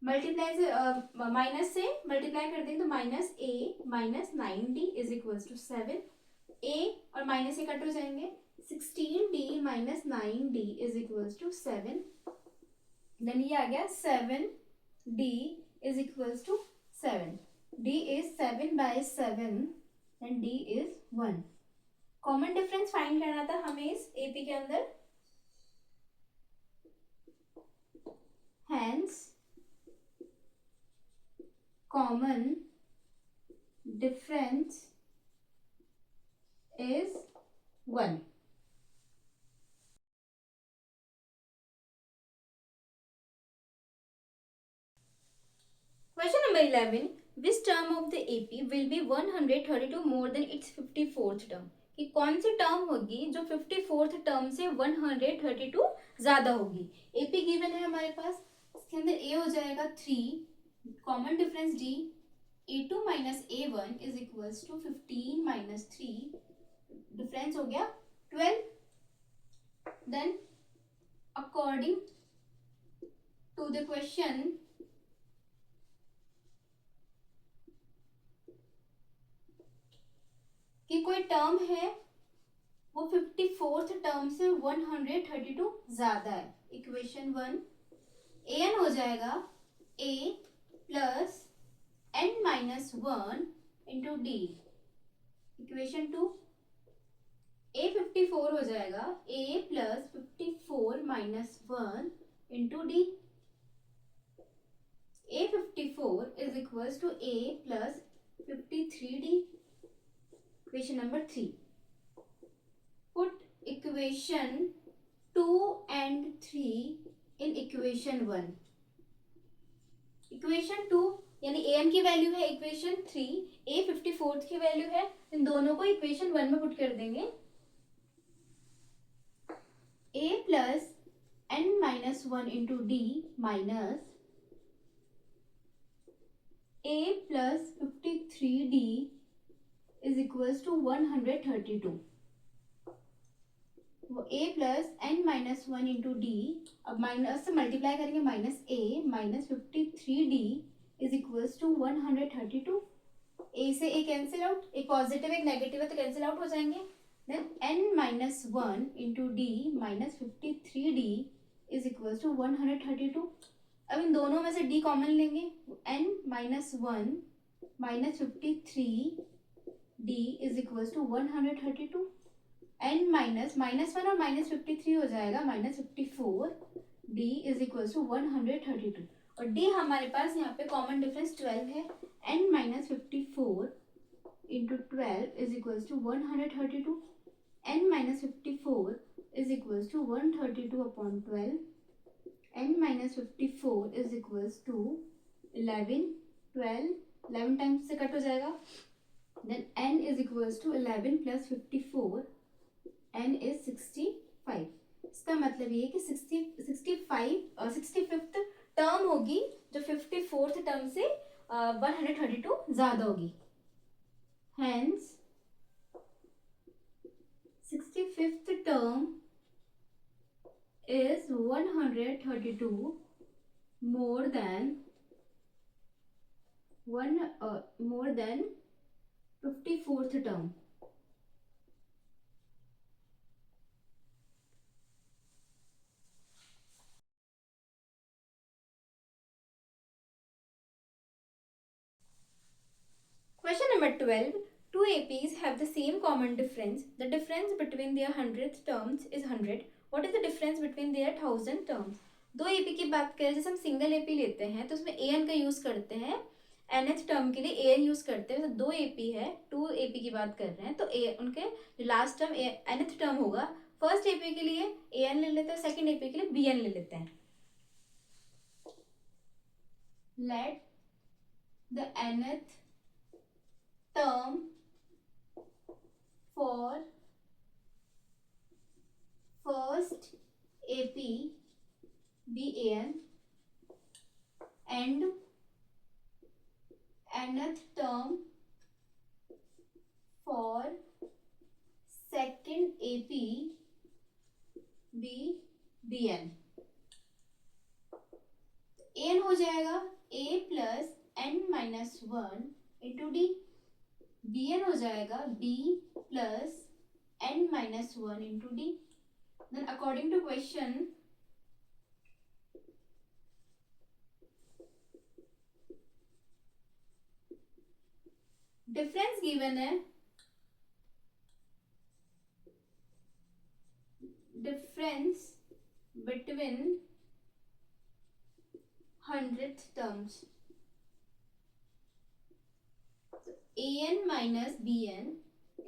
S1: multiply से minus से मल्टीप्लाई कर देंगे तो minus a minus 9d is equals to 7। a और minus से कट हो जाएंगे, 16d minus 9d is equals to 7। Then ये आ गया 7d is equals to 7। d is 7 by 7 and d is 1। Common difference find करना था हमें इस AP के अंदर। Hence common difference is 1। Question number 11. Which term of the AP will be 132 more than its 54th term? कि कौन सी term होगी जो 54th टर्म से 132 ज्यादा होगी। AP गिवन है हमारे पास, इसके अंदर A हो जाएगा 3, common difference D, A2 minus A1 is equals to 15 minus 3, difference हो गया 12। Then according to the question कि कोई टर्म है वो 54th टर्म से 132 ज्यादा है। इक्वेशन 1 an हो जाएगा a plus n minus 1 into d. Equation 2 a 54 हो जाएगा a plus 54 minus 1 into d. a 54 is equals to a plus 53d। Equation number 3. Put equation 2 and 3 in equation 1. Equation 2 यानी an की value है equation 3, a 54th की value है, इन दोनों को equation 1 में पुट कर देंगे। a plus n minus 1 into d minus a plus 53d is equals to 132. वो a plus n minus one into d, अब माइनस से मल्टीप्लाई करेंगे, minus a minus 53d is equals to 132. A से a cancel out, एक positive एक negative है तो cancel out हो जाएंगे. Then n minus one into d minus 53d is equals to 132. अब इन दोनों में से d कॉमन लेंगे, n minus one minus 53d is equals to 132. n minus minus one और माइनस 53 हो जाएगा minus 54. d is equals to 132. और d हमारे पास यहाँ पे कॉमन डिफरेंस 12 है. n minus 54 into 12 is equals to 132. n minus 54 is equals to 132 upon 12. n minus 54 is equals to 11. 11 times से cut हो जाएगा. Then n is equals to 11 plus 54, n is 65. इसका मतलब ये कि 65th टर्म होगी जो 54th टर्म से 132 ज्यादा होगी. Hence 65th term is 132 more than 54th term. Question number 12. Two APs have the same common difference. The difference between their 100th terms is 100. What is the difference between their 1000 terms? दो AP की बात करें, जैसे हम single AP लेते हैं तो उसमें an का यूज करते हैं, nth टर्म के लिए an यूज करते हैं. तो दो AP है, 2 AP की बात कर रहे हैं तो उनके लास्ट टर्म nth टर्म होगा. फर्स्ट AP के लिए an ले लेते हैं, सेकंड AP के लिए bn ले लेते हैं. Let the nth term for first AP be an and nth term for second AP be bn. an हो जाएगा a plus n minus one into d. bn हो जाएगा b plus n minus one into d. Then according to question difference given है, difference between 100th terms. an minus bn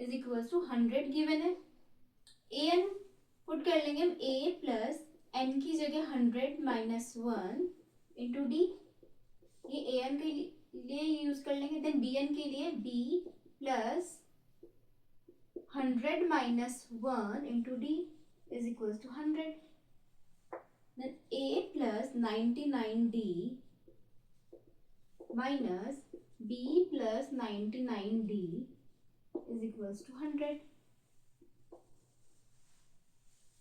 S1: is equal to 100 given है. an put कर लेंगे हम a plus n की जगह 100 minus one into d. ये an के लिए यूज कर लेंगे. देन bn के लिए b plus 100 minus one into d is equal to 100. Then a plus 99d minus b plus 99d is equals to 100.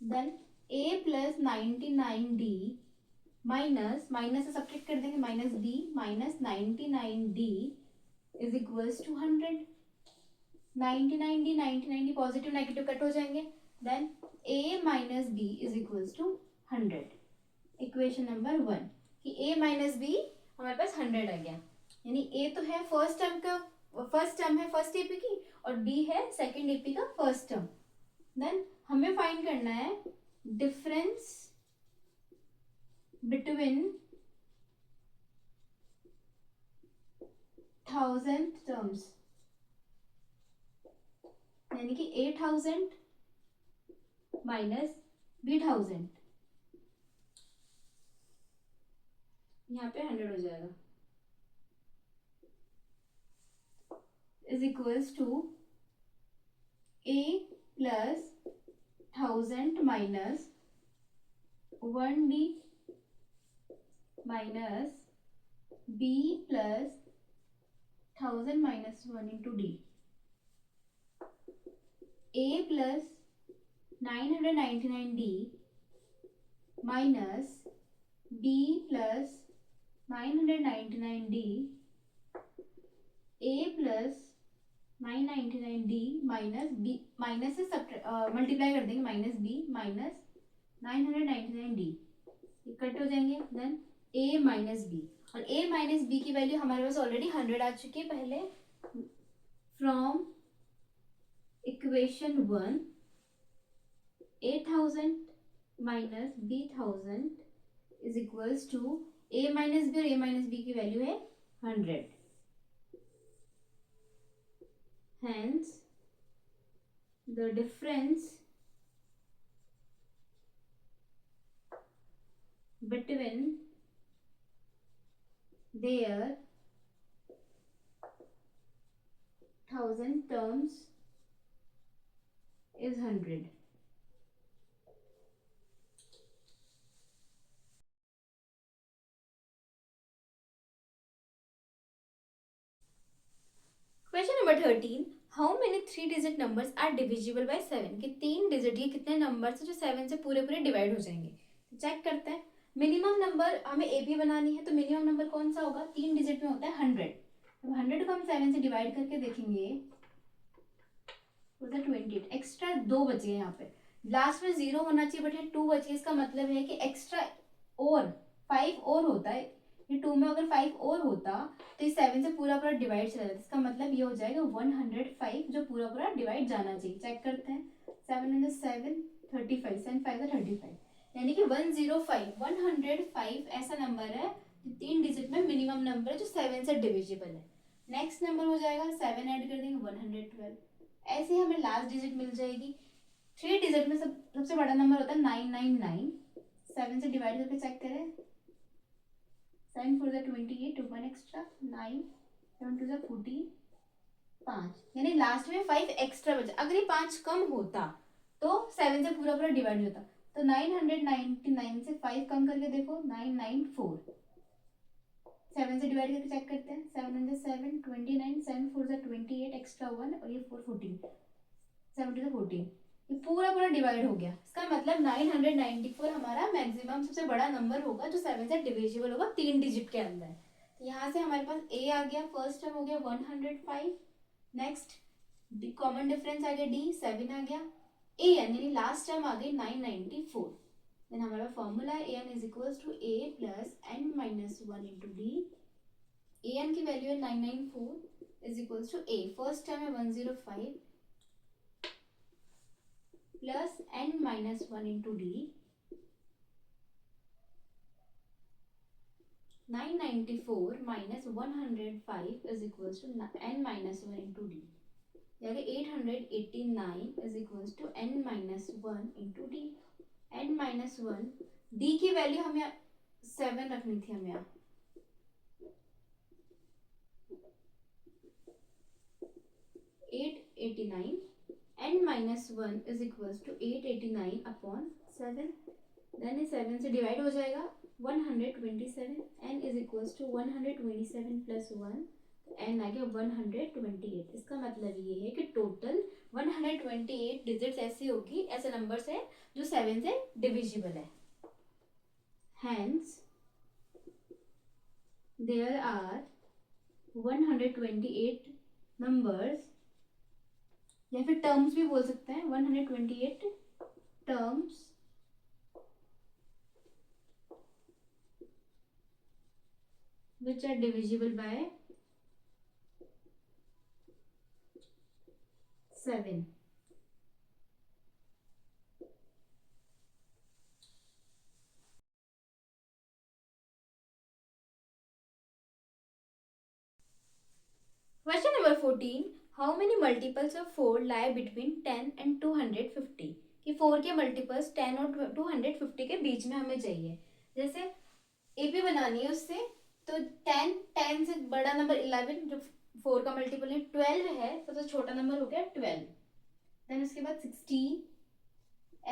S1: Then a plus 99d minus से subtract कर देंगे, माइनस b माइनस 99d is equals to 100. 99d positive negative cut हो जाएंगे. Then a minus b is equals to 100. Equation number 1 कि a minus b हमारे पास 100 आ गया. यानी a तो है फर्स्ट टर्म है फर्स्ट एपी की और b है सेकंड एपी का फर्स्ट टर्म. देन हमें फाइंड करना है डिफरेंस बिटवीन 1000 टर्म्स. यानी कि 8000 माइनस b1000, यहाँ पे 100 हो जाएगा, is equals to a plus 1000 minus 1d minus b plus 1000 minus 1 into d. a plus 999d minus b plus 999d a plus 999d minus b, minus से multiply कर देंगे, minus b minus 999d, cut हो जाएंगे, then a minus b, और a minus b की value हमारे पास already 100 आ चुकी है पहले। From equation 1 8000 minus b1000 is equals to a minus b, और a माइनस b की वैल्यू है 100। Hence, the difference between their 1000 terms is 100. Question number 13. How many 3-digit numbers are divisible by 7? कि 3 digit ये कितने number से जो 7 से पूरे पूरे डिवाइड हो जाएंगे, चेक करते हैं। मिनिमम नंबर हमें एपी बनानी है, तो मिनिमम नंबर कौन सा होगा, 3 डिजिट में होता है 100। अब 100 को हम 7 से डिवाइड करके देखेंगे तो 28, एक्स्ट्रा 2 बचे हैं यहाँ पे, लास्ट में 0 होना चाहिए बट 2 बचे, इसका मतलब है कि एक्स्ट्रा और 5 और होता है, ये 2 में अगर 5 और होता तो इस 7 से पूरा पूरा डिवाइड चला जाता, इसका मतलब ये हो जाएगा 105 जो पूरा पूरा डिवाइड जाना चाहिए। चेक करते हैं, 7 7 35, 7 5 35, यानी कि 105 ऐसा नंबर है 3 डिजिट में मिनिमम नंबर है जो 7 से डिविजिबल है। नेक्स्ट नंबर हो जाएगा 7 ऐड कर देंगे 112, ऐसे ही हमें लास्ट डिजिट मिल जाएगी। 3 डिजिट में सबसे बड़ा नंबर होता है 999, 7 से डिवाइड करके चेक करें, 7 4 28, 1 एक्स्ट्रा 9, 7 2 14, 5, यानी लास्ट में 5 एक्स्ट्रा बचा। अगर ये 5 कम होता तो 7 से पूरा पूरा डिवाइड होता, तो 999 से 5 कम करके देखो 994, 7 से डिवाइड करके चेक करते हैं, 7 7 29, 7 4 28 एक्स्ट्रा 1 और ये 4 14, 7 2 14, ये पूरा पूरा डिवाइड हो गया। इसका मतलब 994 हमारा मैक्सिमम सबसे बड़ा नंबर होगा जो 7 से डिविजिबल होगा 3 डिजिट के अंदर। तो यहाँ से हमारे पास a आ गया, फर्स्ट टर्म हो गया 105, नेक्स्ट कॉमन डिफरेंस आ गया d, 7 आ गया, a यानी लास्ट टर्म आ गई 994। देन हमारा फॉर्मूला है an is equals to a plus n minus 1 into d. an की वैल्यू है 994 is equals to a, first term है 105 plus n minus 1 into d, 994 minus 105 is equals to n minus 1 into d, यानी 889 is equals to n minus 1 into d. n minus 1, d की value हमें 7 रखनी थी, हमें यहाँ 889, n minus 1 is equals to 889 upon 7, then ये 7 से divide हो जाएगा 127, n is equals to 127 plus 1, n आ गया 128। इसका मतलब ये है कि टोटल 128 डिजिट्स ऐसी होगी, ऐसे नंबर्स है जो 7 से डिविजिबल है। Hence there are 128 numbers, या फिर टर्म्स भी बोल सकते हैं, 128 terms which are divisible by 7. Question number 14. How many multiples of 4 lie between 10 and 250? कि 4 के मल्टीपल्स 10 और 250 के बीच में हमें चाहिए। जैसे एपी बनानी है उससे, तो 10 से बड़ा नंबर 11 जो 4 का मल्टीपल है, 12 है सबसे छोटा नंबर हो गया 12, देन उसके बाद 16,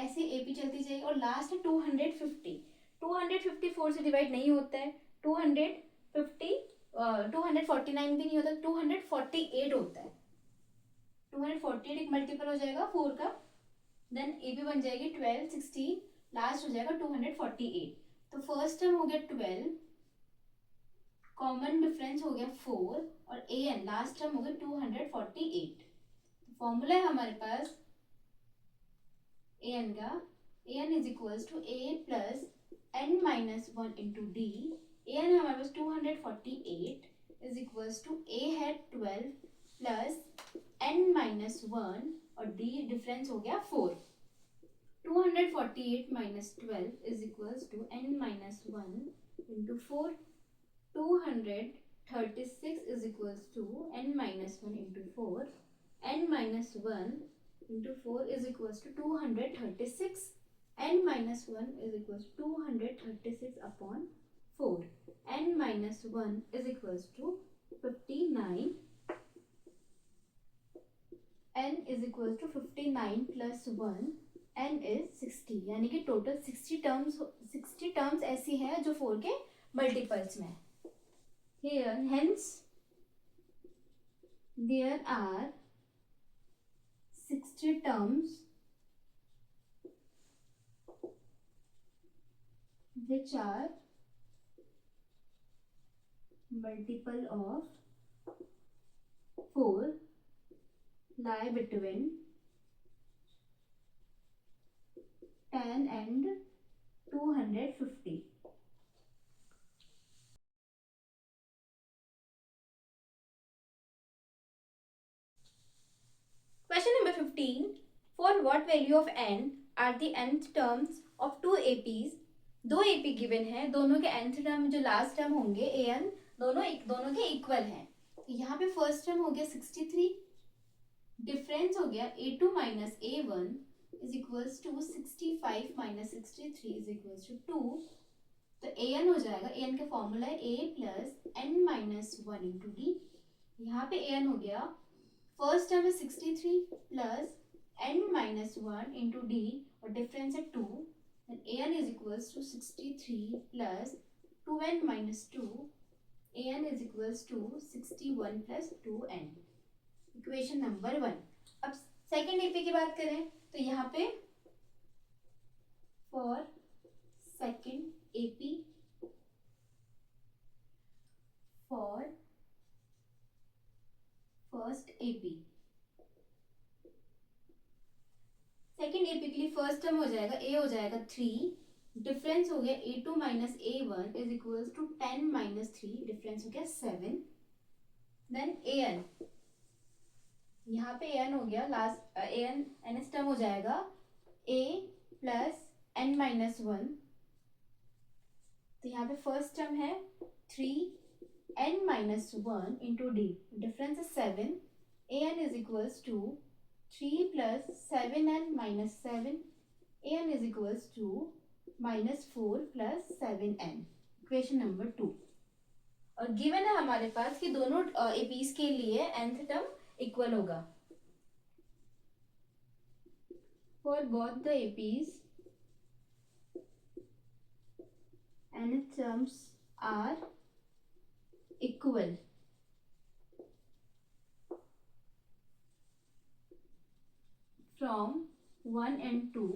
S1: ऐसे एपी चलती जाएगी, और लास्ट है 250। 250 4 से डिवाइड नहीं होता है, 250 249 भी नहीं होता, 248 होता है। 248 एक मल्टीपल हो जाएगा 4 का, देन ए बी बन जाएगी 12, 16, लास्ट हो जाएगा 248। तो फर्स्ट टर्म हो गया 12, कॉमन डिफरेंस हो गया 4 और ए एन लास्ट टर्म हो गया 248। फॉर्मूला है हमारे पास ए एन का, a n is equals to a plus n minus one into d. A n है हमारे पास 248 इज इक्वल्स टू ए है 12 प्लस एन माइनस वन और डी डिफरेंस हो गया 4। 248 minus 12 is equals to n minus one into 4। 236 is equals to n minus 1 into 4. n minus 1 into 4 is equals to 236. n minus 1 is equals to 236 upon 4. n minus 1 is equals to 59. n is equals to 59 plus 1. n is 60, यानी कि total 60 terms ऐसी हैं जो 4 के multiples में है। Here, hence, there are 60 terms which are multiple of 4 lie between 10 and 250. Question number 15. For what value of n are the nth terms of two APs? दो AP given है, दोनों के nth टर्म जो last term होंगे an दोनों के equal हैं। यहाँ पे फर्स्ट टर्म हो गया 63, डिफरेंस हो गया a2 minus a1 is equals to 65 minus 63 is equals to 2। तो an हो जाएगा, an का फॉर्मूला है a plus n minus one into d. यहाँ पे an हो गया, फर्स्ट टर्म है 63 plus n minus one into d और डिफरेंस है 2। an is equals to 63 plus 2n minus 2. an is equals to 61 plus 2n. Equation number 1। अब second AP की बात करें तो यहाँ पे for second AP, for first AP, second AP के लिए फर्स्ट टर्म हो जाएगा ए हो जाएगा 3, डिफरेंस हो गया a2 minus a1 is equals to 10 minus 3, difference हो गया 7। देन an, यहाँ पे an हो गया, लास्ट an nth टर्म हो जाएगा a plus n minus one. तो यहाँ पे फर्स्ट टर्म है 3n minus one into d, difference है 7। an is equals to 3 plus 7n minus 7, an is equals to minus 4 plus 7n। Equation number 2। और given है हमारे पास कि दोनों एपीज के लिए nth टर्म इक्वल होगा। For both the APs nth terms are equal from 1 and 2.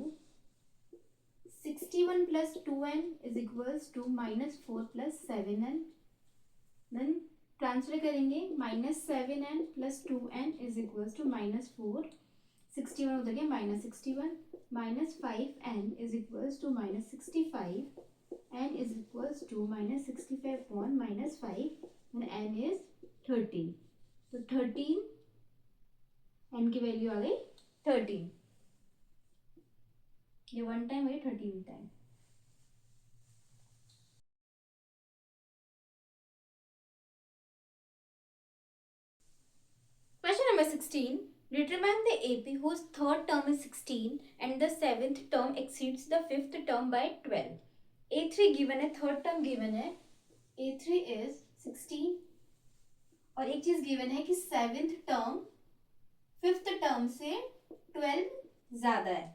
S1: 61 plus 2n is equals to minus 4 plus 7n. Then transfer करेंगे, minus 7n plus 2n is equals to minus 4. 61 उधर गया minus 61, minus 5n is equals to minus 65. n is equals to minus 65 upon minus 5 and n is 13. तो 13 n की value आ गई 13। ये 1 time है 13 time. Question number 16. Determine the AP whose third term is 16 and the seventh term exceeds the fifth term by 12. A3 given है, third term given है, A3 is 16 और एक चीज गिवन है कि सेवेंथ टर्म फिफ्थ टर्म से 12 ज्यादा है।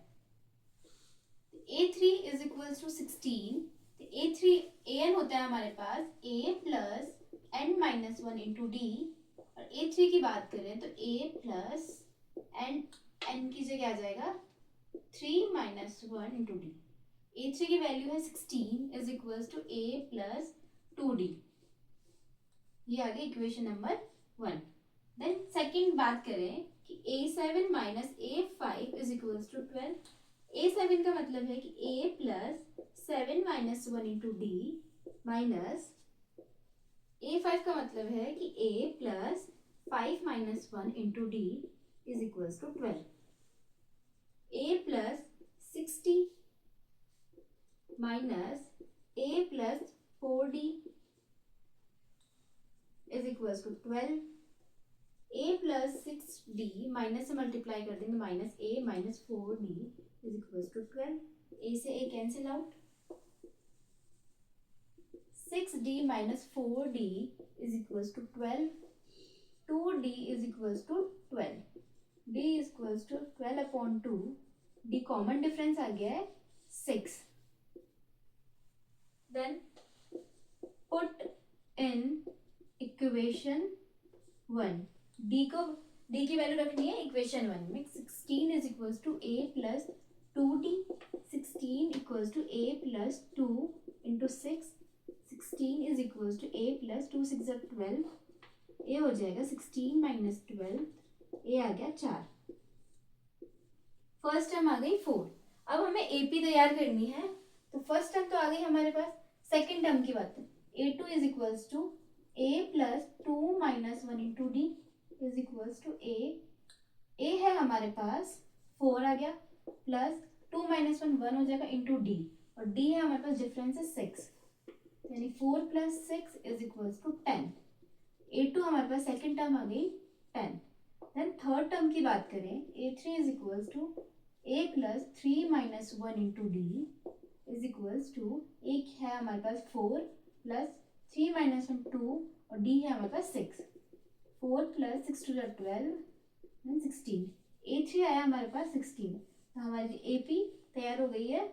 S1: A3 is equals to 16, तो A3 an होता है हमारे पास a plus n minus one into d. और A3 की बात करें तो a प्लस एंड n की जगह आ जाएगा 3 माइनस 1 इंटू डी। A3 की वैल्यू है 16 is equals to A plus 2D। ये आ गई इक्वेशन नंबर 1। देन सेकंड बात करें कि A7 minus A5 is equals to 12। A7 का मतलब है कि A plus 7 minus 1 into d minus A5 का मतलब है कि A plus 5 minus 1 into d is equals to 12। A plus 60 minus A plus 4D is equals to 12। A plus 6D minus से multiply कर देंगे minus A minus 4D is equals to 12। A से A cancel out. 6D minus 4D is equals to 12। 2D is equals to 12। D is equals to 12 upon 2। D common difference आ गया है 6। Then put in equation 1। D की value रखनी है equation 1 में। 16 is equals to A plus 2D। 16 equals to A plus 2 into 6। 16 is equals to A plus 2 6 12। A हो जाएगा 16 minus 12। A आ गया 4। फर्स्ट टर्म आ गई 4। अब हमें AP तैयार करनी है, तो फर्स्ट टर्म तो आ गई हमारे पास। सेकेंड टर्म की बात है, A2 is equals to A plus 2 minus 1 into d is equals to A है हमारे पास 4 आ गया, प्लस 2 माइनस 1 हो जाएगा इंटू डी, और D है हमारे पास डिफरेंस है 6, यानी 4 plus 6 is equals to 10। A2 हमारे पास सेकेंड टर्म आ गई 10। देन थर्ड टर्म की बात करें, A3 is equals to A plus 3 minus 1 into d is equals to, एक है हमारे पास 4 प्लस 3 माइनस 1 2, और D है हमारे पास 6। 4 प्लस 6 टू 12 देन 16। A3 आया हमारे पास 16, तो हमारी AP तैयार हो गई है।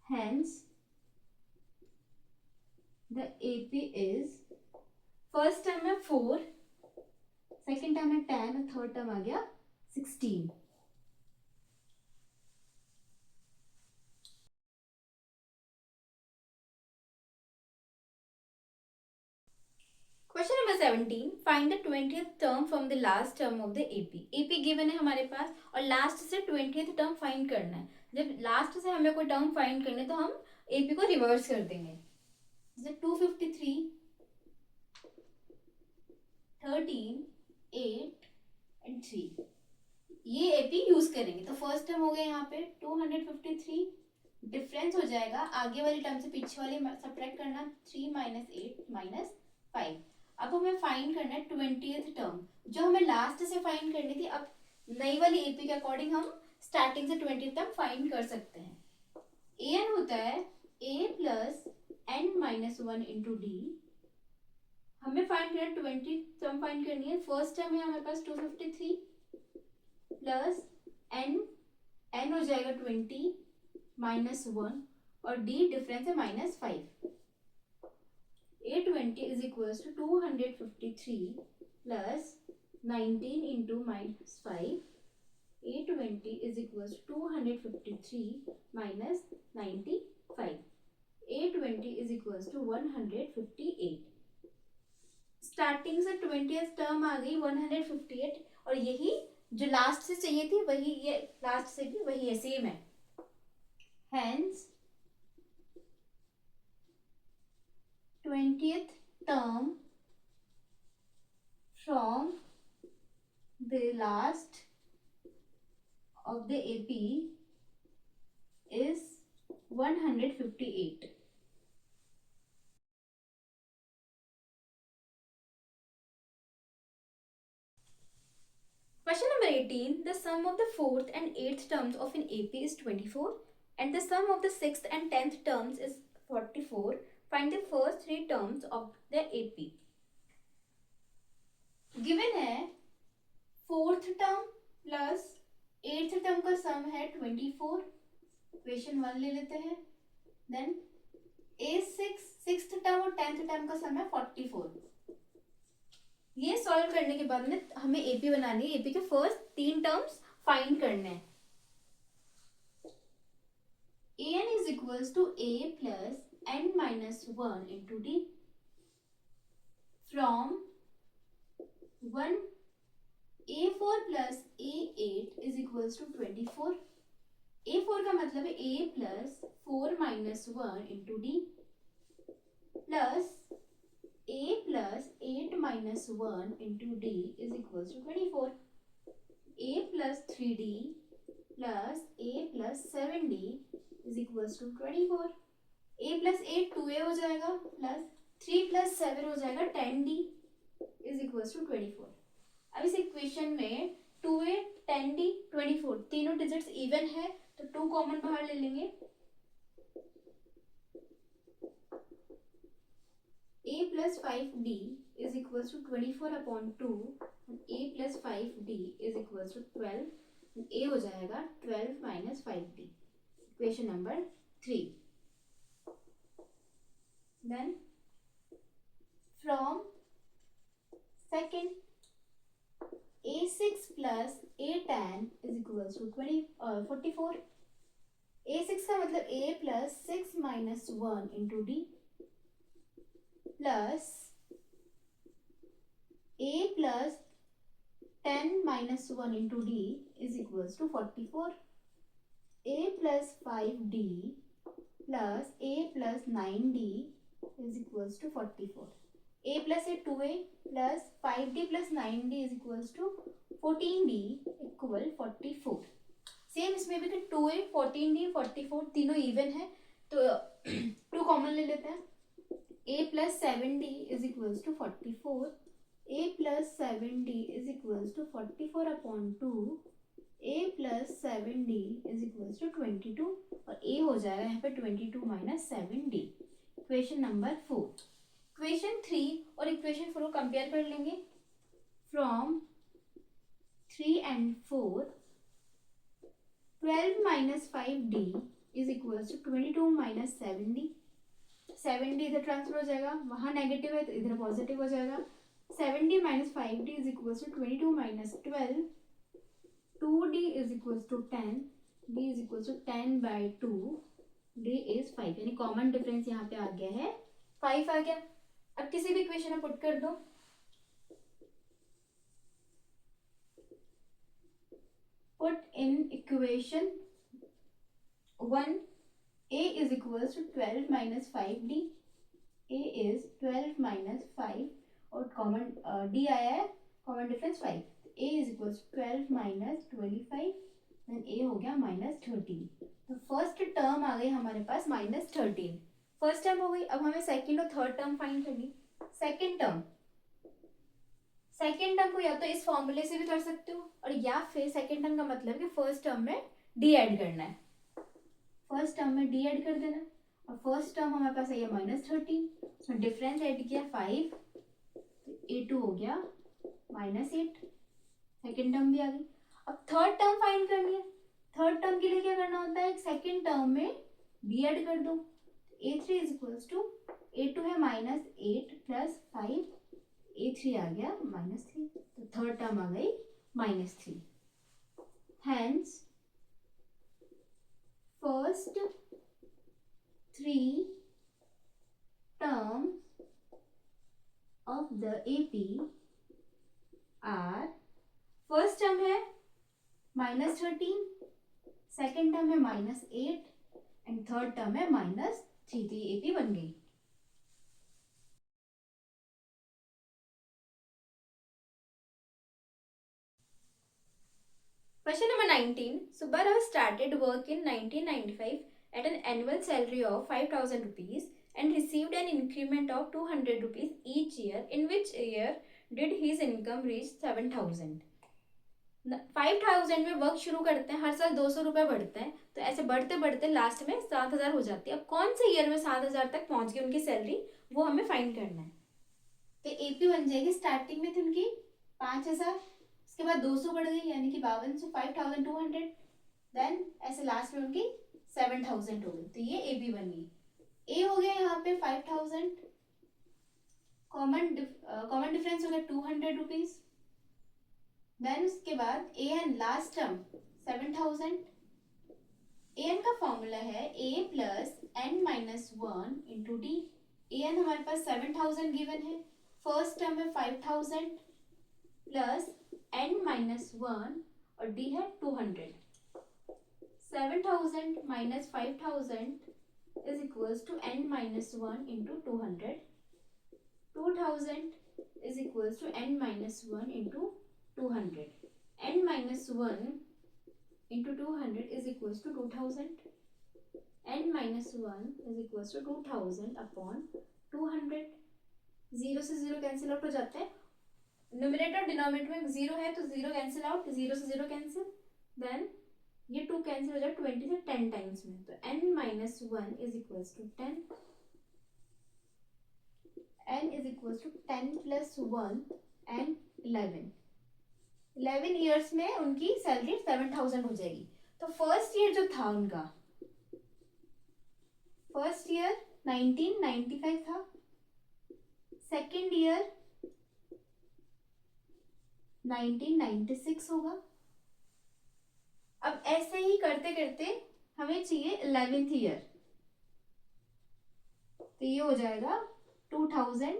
S1: Hence the AP is, first term है 4, सेकेंड टर्म है 10 और थर्ड टर्म आ गया 16। Question number 17, find the 20th term from the last term of the AP। AP given है हमारे पास और लास्ट से 20th टर्म फाइंड करना है। जब लास्ट से हमें कोई टर्म फाइंड करना है तो हम AP को रिवर्स कर देंगे। जैसे 253, 13, 8 एंड 3, ये AP यूज करेंगे। तो फर्स्ट टर्म हो गया यहाँ पे 253, डिफरेंस हो जाएगा आगे वाली टर्म से पीछे वाली सब्ट्रैक्ट करना, 3 माइनस 8 माइनस 5। अब हमें फाइंड करना है 20th टर्म, जो हमें लास्ट से फाइंड करनी थी। अब नई वाली AP के अकॉर्डिंग हम स्टार्टिंग से 20th टर्म फाइंड कर सकते हैं। AN होता है A plus n minus 1 into D. हमें फाइंड करना है 20th टर्म फाइंड करनी है। फर्स्ट टर्म है हमारे पास 253 प्लस n हो जाएगा 20 माइनस 1, और D डिफरेंस है minus 5। 820 is equals to 253 plus 19 into minus 5। 820 is equals to 253 minus 95। 820 is equals to 158। Starting से 20th टर्म आ गई 158, और यही जो लास्ट से चाहिए थी वही, ये लास्ट से भी वही है, सेम है। Hence 20th term from the last of the AP is 158. Question number 18. The sum of the 4th and 8th terms of an AP is 24 and the sum of the 6th and 10th terms is 44. Find the first 3 terms of the AP. Given है 4th term plus 8th term का sum है 24, equation 1 ले लेते हैं। Then A6 6th term और 10th term का सम है 44। ये सॉल्व करने के बाद में हमें एपी बनानी है। एपी के फर्स्ट 3 टर्म्स फाइंड करने हैं। an is equals to a plus n minus 1 into d from 1 a4 plus a8 is equals to 24। a4 का मतलब है a plus 4 minus 1 into d plus a plus 8 minus 1 into d is equals to 24। a plus 3d plus a plus 7d is equals to 24। a plus 8 2a हो जाएगा plus 3 plus 7 हो जाएगा 10d is equals to 24। अब इस equation में 2a 10d 24 तीनों digits even है तो 2 कॉमन बाहर ले लेंगे। a plus 5d is equals to 24 upon 2 a plus 5d is equals to 12। a हो जाएगा 12 minus 5d। Equation number 3। Then from second a6 plus a10 is equals to 44। a6 का मतलब a plus 6 minus 1 into d plus a plus 10 minus 1 into d is equals to 44। a plus 5d plus a plus 9d is equals to 44। a plus a 2a plus 5d plus 9d is equals to 14d equal 44। Same इसमें भी कि 2a 14d 44 तीनों even है तो 2 common ले लेते हैं। a plus 7d is equals to 44। a plus 7d is equals to 44 upon 2 a plus 7d is equals to 22 और a हो जाएगा यहाँ पे 22 minus 7d। Equation number 4। Equation 3 और इक्वेशन 4 को कंपेयर कर लेंगे। From 3 and 4 12 minus 5d is equals to 22 minus 7d। 7d इधर ट्रांसफर हो जाएगा, वहां नेगेटिव है तो इधर पॉजिटिव हो जाएगा। 7d minus 5d is equals to 22 minus 12। 2d is equals to 10। d is equals to 10 by 2। d is 5 यानी कॉमन डिफरेंस यहाँ पे आ गया है 5 आ गया। अब किसी भी इक्वेशन में पुट कर दो। Put in equation 1 a is equals to 12 minus 5d। a is 12 minus 5 और कॉमन d आया है, common difference 5। a is equals to 12 minus 25 then a हो गया minus 13। तो फर्स्ट टर्म आ गई हमारे पास minus 13। फर्स्ट टर्म हो गई। अब हमें सेकंड और थर्ड टर्म फाइंड करनी। सेकंड टर्म को या तो इस फॉर्मूले से भी कर सकते हो और या फिर सेकंड टर्म का मतलब कि फर्स्ट टर्म में d ऐड करना है। फर्स्ट टर्म में d ऐड कर देना और फर्स्ट टर्म हमारे पास है -13, उसमें डिफरेंस ऐड किया 5 तो a2 हो गया -8। सेकेंड टर्म भी आ गई। अब थर्ड टर्म फाइंड करनी है। थर्ड टर्म के लिए क्या करना होता है, सेकेंड टर्म में d ऐड कर दो। a3 is equals to a2 है -8 प्लस 5 a3 आ गया -3 तो थर्ड टर्म आ गई -3। Hence first 3 terms of the AP are first term है -13, सेकेंड टर्म है -8 एंड थर्ड टर्म है -3। तो ये AP बन गई। Question number 19. Subbarao started work in 1995 at an annual salary of 5,000 rupees and received an increment of 200 rupees each year. In which year did his income reach 7,000? 5,000 में work शुरू करते हैं, हर साल 200 रुपये बढ़ते हैं, तो ऐसे बढ़ते बढ़ते लास्ट में 7,000 हो जाती है। अब कौन से ईयर में 7,000 तक पहुंच गई उनकी सैलरी, वो हमें फाइंड करना है। तो एपी बन जाएगी, स्टार्टिंग में थी उनकी 5,000, उसके बाद 200 बढ़ गई यानी कि 52 से 5,200, देन ऐसे लास्ट में उनकी 7,000 हो गई। तो ये ए बी बन गई। ए हो गया यहाँ पे 5,000, कॉमन डिफरेंस हो गया 200 रुपीज। देन उसके बाद a n last term 7000। A n का फॉर्मूला है a plus n minus one into d. A n हमारे पास 7000 गिवन है, फर्स्ट टर्म है 5000 प्लस एन माइनस वन और डी है 200। 7000 minus 5000 is equals to n minus 1 into 200. 2000 is equals to n minus 1 into 200. n minus 1 into 200 is equals to 2000. n minus 1 is equals to 2000 upon 200. Zero से zero cancel out हो जाते हैं, numerator और denominator में zero है तो zero cancel out, zero से zero cancel, then ये टू कैंसिल हो जाए 20 से 10 टाइम्स में, तो n minus one is equals to 10। n is equals to 10 plus one and 11 years में उनकी सैलरी 7000 हो जाएगी। तो फर्स्ट ईयर जो था उनका, फर्स्ट ईयर 1995 था, सेकेंड ईयर 1996 होगा। अब ऐसे ही करते करते हमें चाहिए 11th ईयर, तो ये हो जाएगा 2005,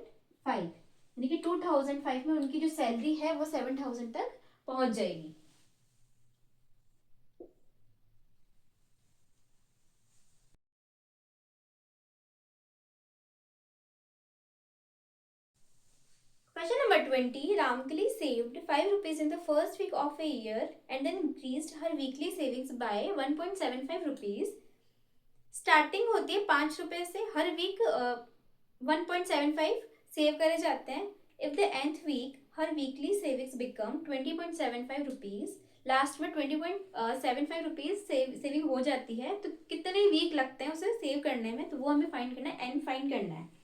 S1: यानी कि 2005 में उनकी जो सैलरी है वो 7000 तक पहुंच जाएगी। Question number 20. Ramkali saved 5 rupees in the first week of a year and then increased her weekly savings by 1.75 rupees. Starting होती है 5 रुपए से, हर वीक 1.75 सेव करे जाते हैं। इफ द nth वीक हर weekly savings become 20.75 rupees, last में 20.75 rupees saving हो जाती है, तो कितने वीक लगते हैं उसे सेव करने में, तो वो हमें फाइंड करना है, n फाइंड करना है।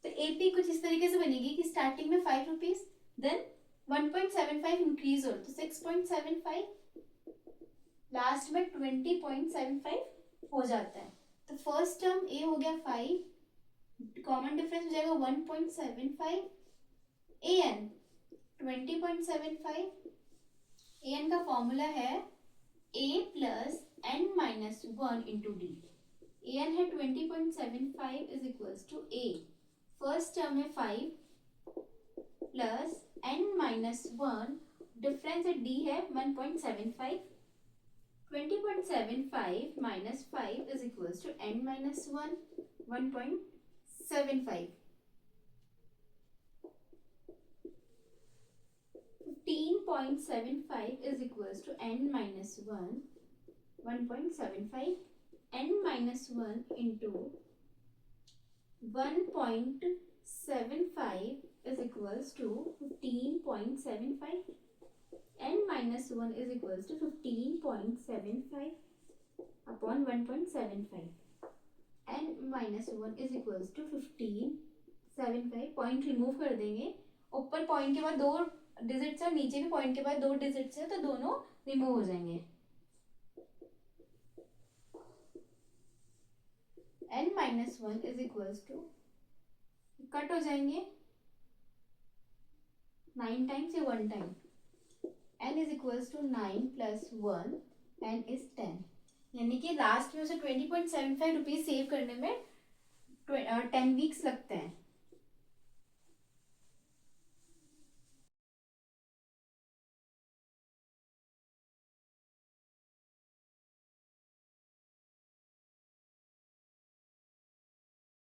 S1: तो एपी कुछ इस तरीके से बनेगी कि स्टार्टिंग में 5 रुपीज, देन 1.75 इंक्रीज हो तो 6.75, लास्ट में 20.75 हो जाता है। तो फर्स्ट टर्म ए हो गया 5, कॉमन डिफरेंस हो जाएगा 1.75, ए एन 20.75। ए एन का फॉर्मूला है a plus n minus one into d. A n है 20.75 is equals to a, first term है 5 plus n minus one, difference है d है 1.75, 20.75 minus 5 is equals to n minus one, 1.75। 15.75 is equals to n minus 1, 1.75, n minus 1 into 1.75 is equals to 15.75, n minus 1 is equals to 15.75 upon 1.75, n minus 1 is equals to 15.75, point remove कर देंगे, ऊपर point के बाद दो digits है, नीचे भी point के बाद दो डिजिट्स है, तो दोनों रिमूव हो जाएंगे। n minus one is equals to, cut हो जाएंगे 9 टाइम्स या 1 time, n is equals to 9 plus 1, n is 10, यानी कि लास्ट में उसे 20.75 रुपीज सेव करने में 10 वीक्स लगते हैं।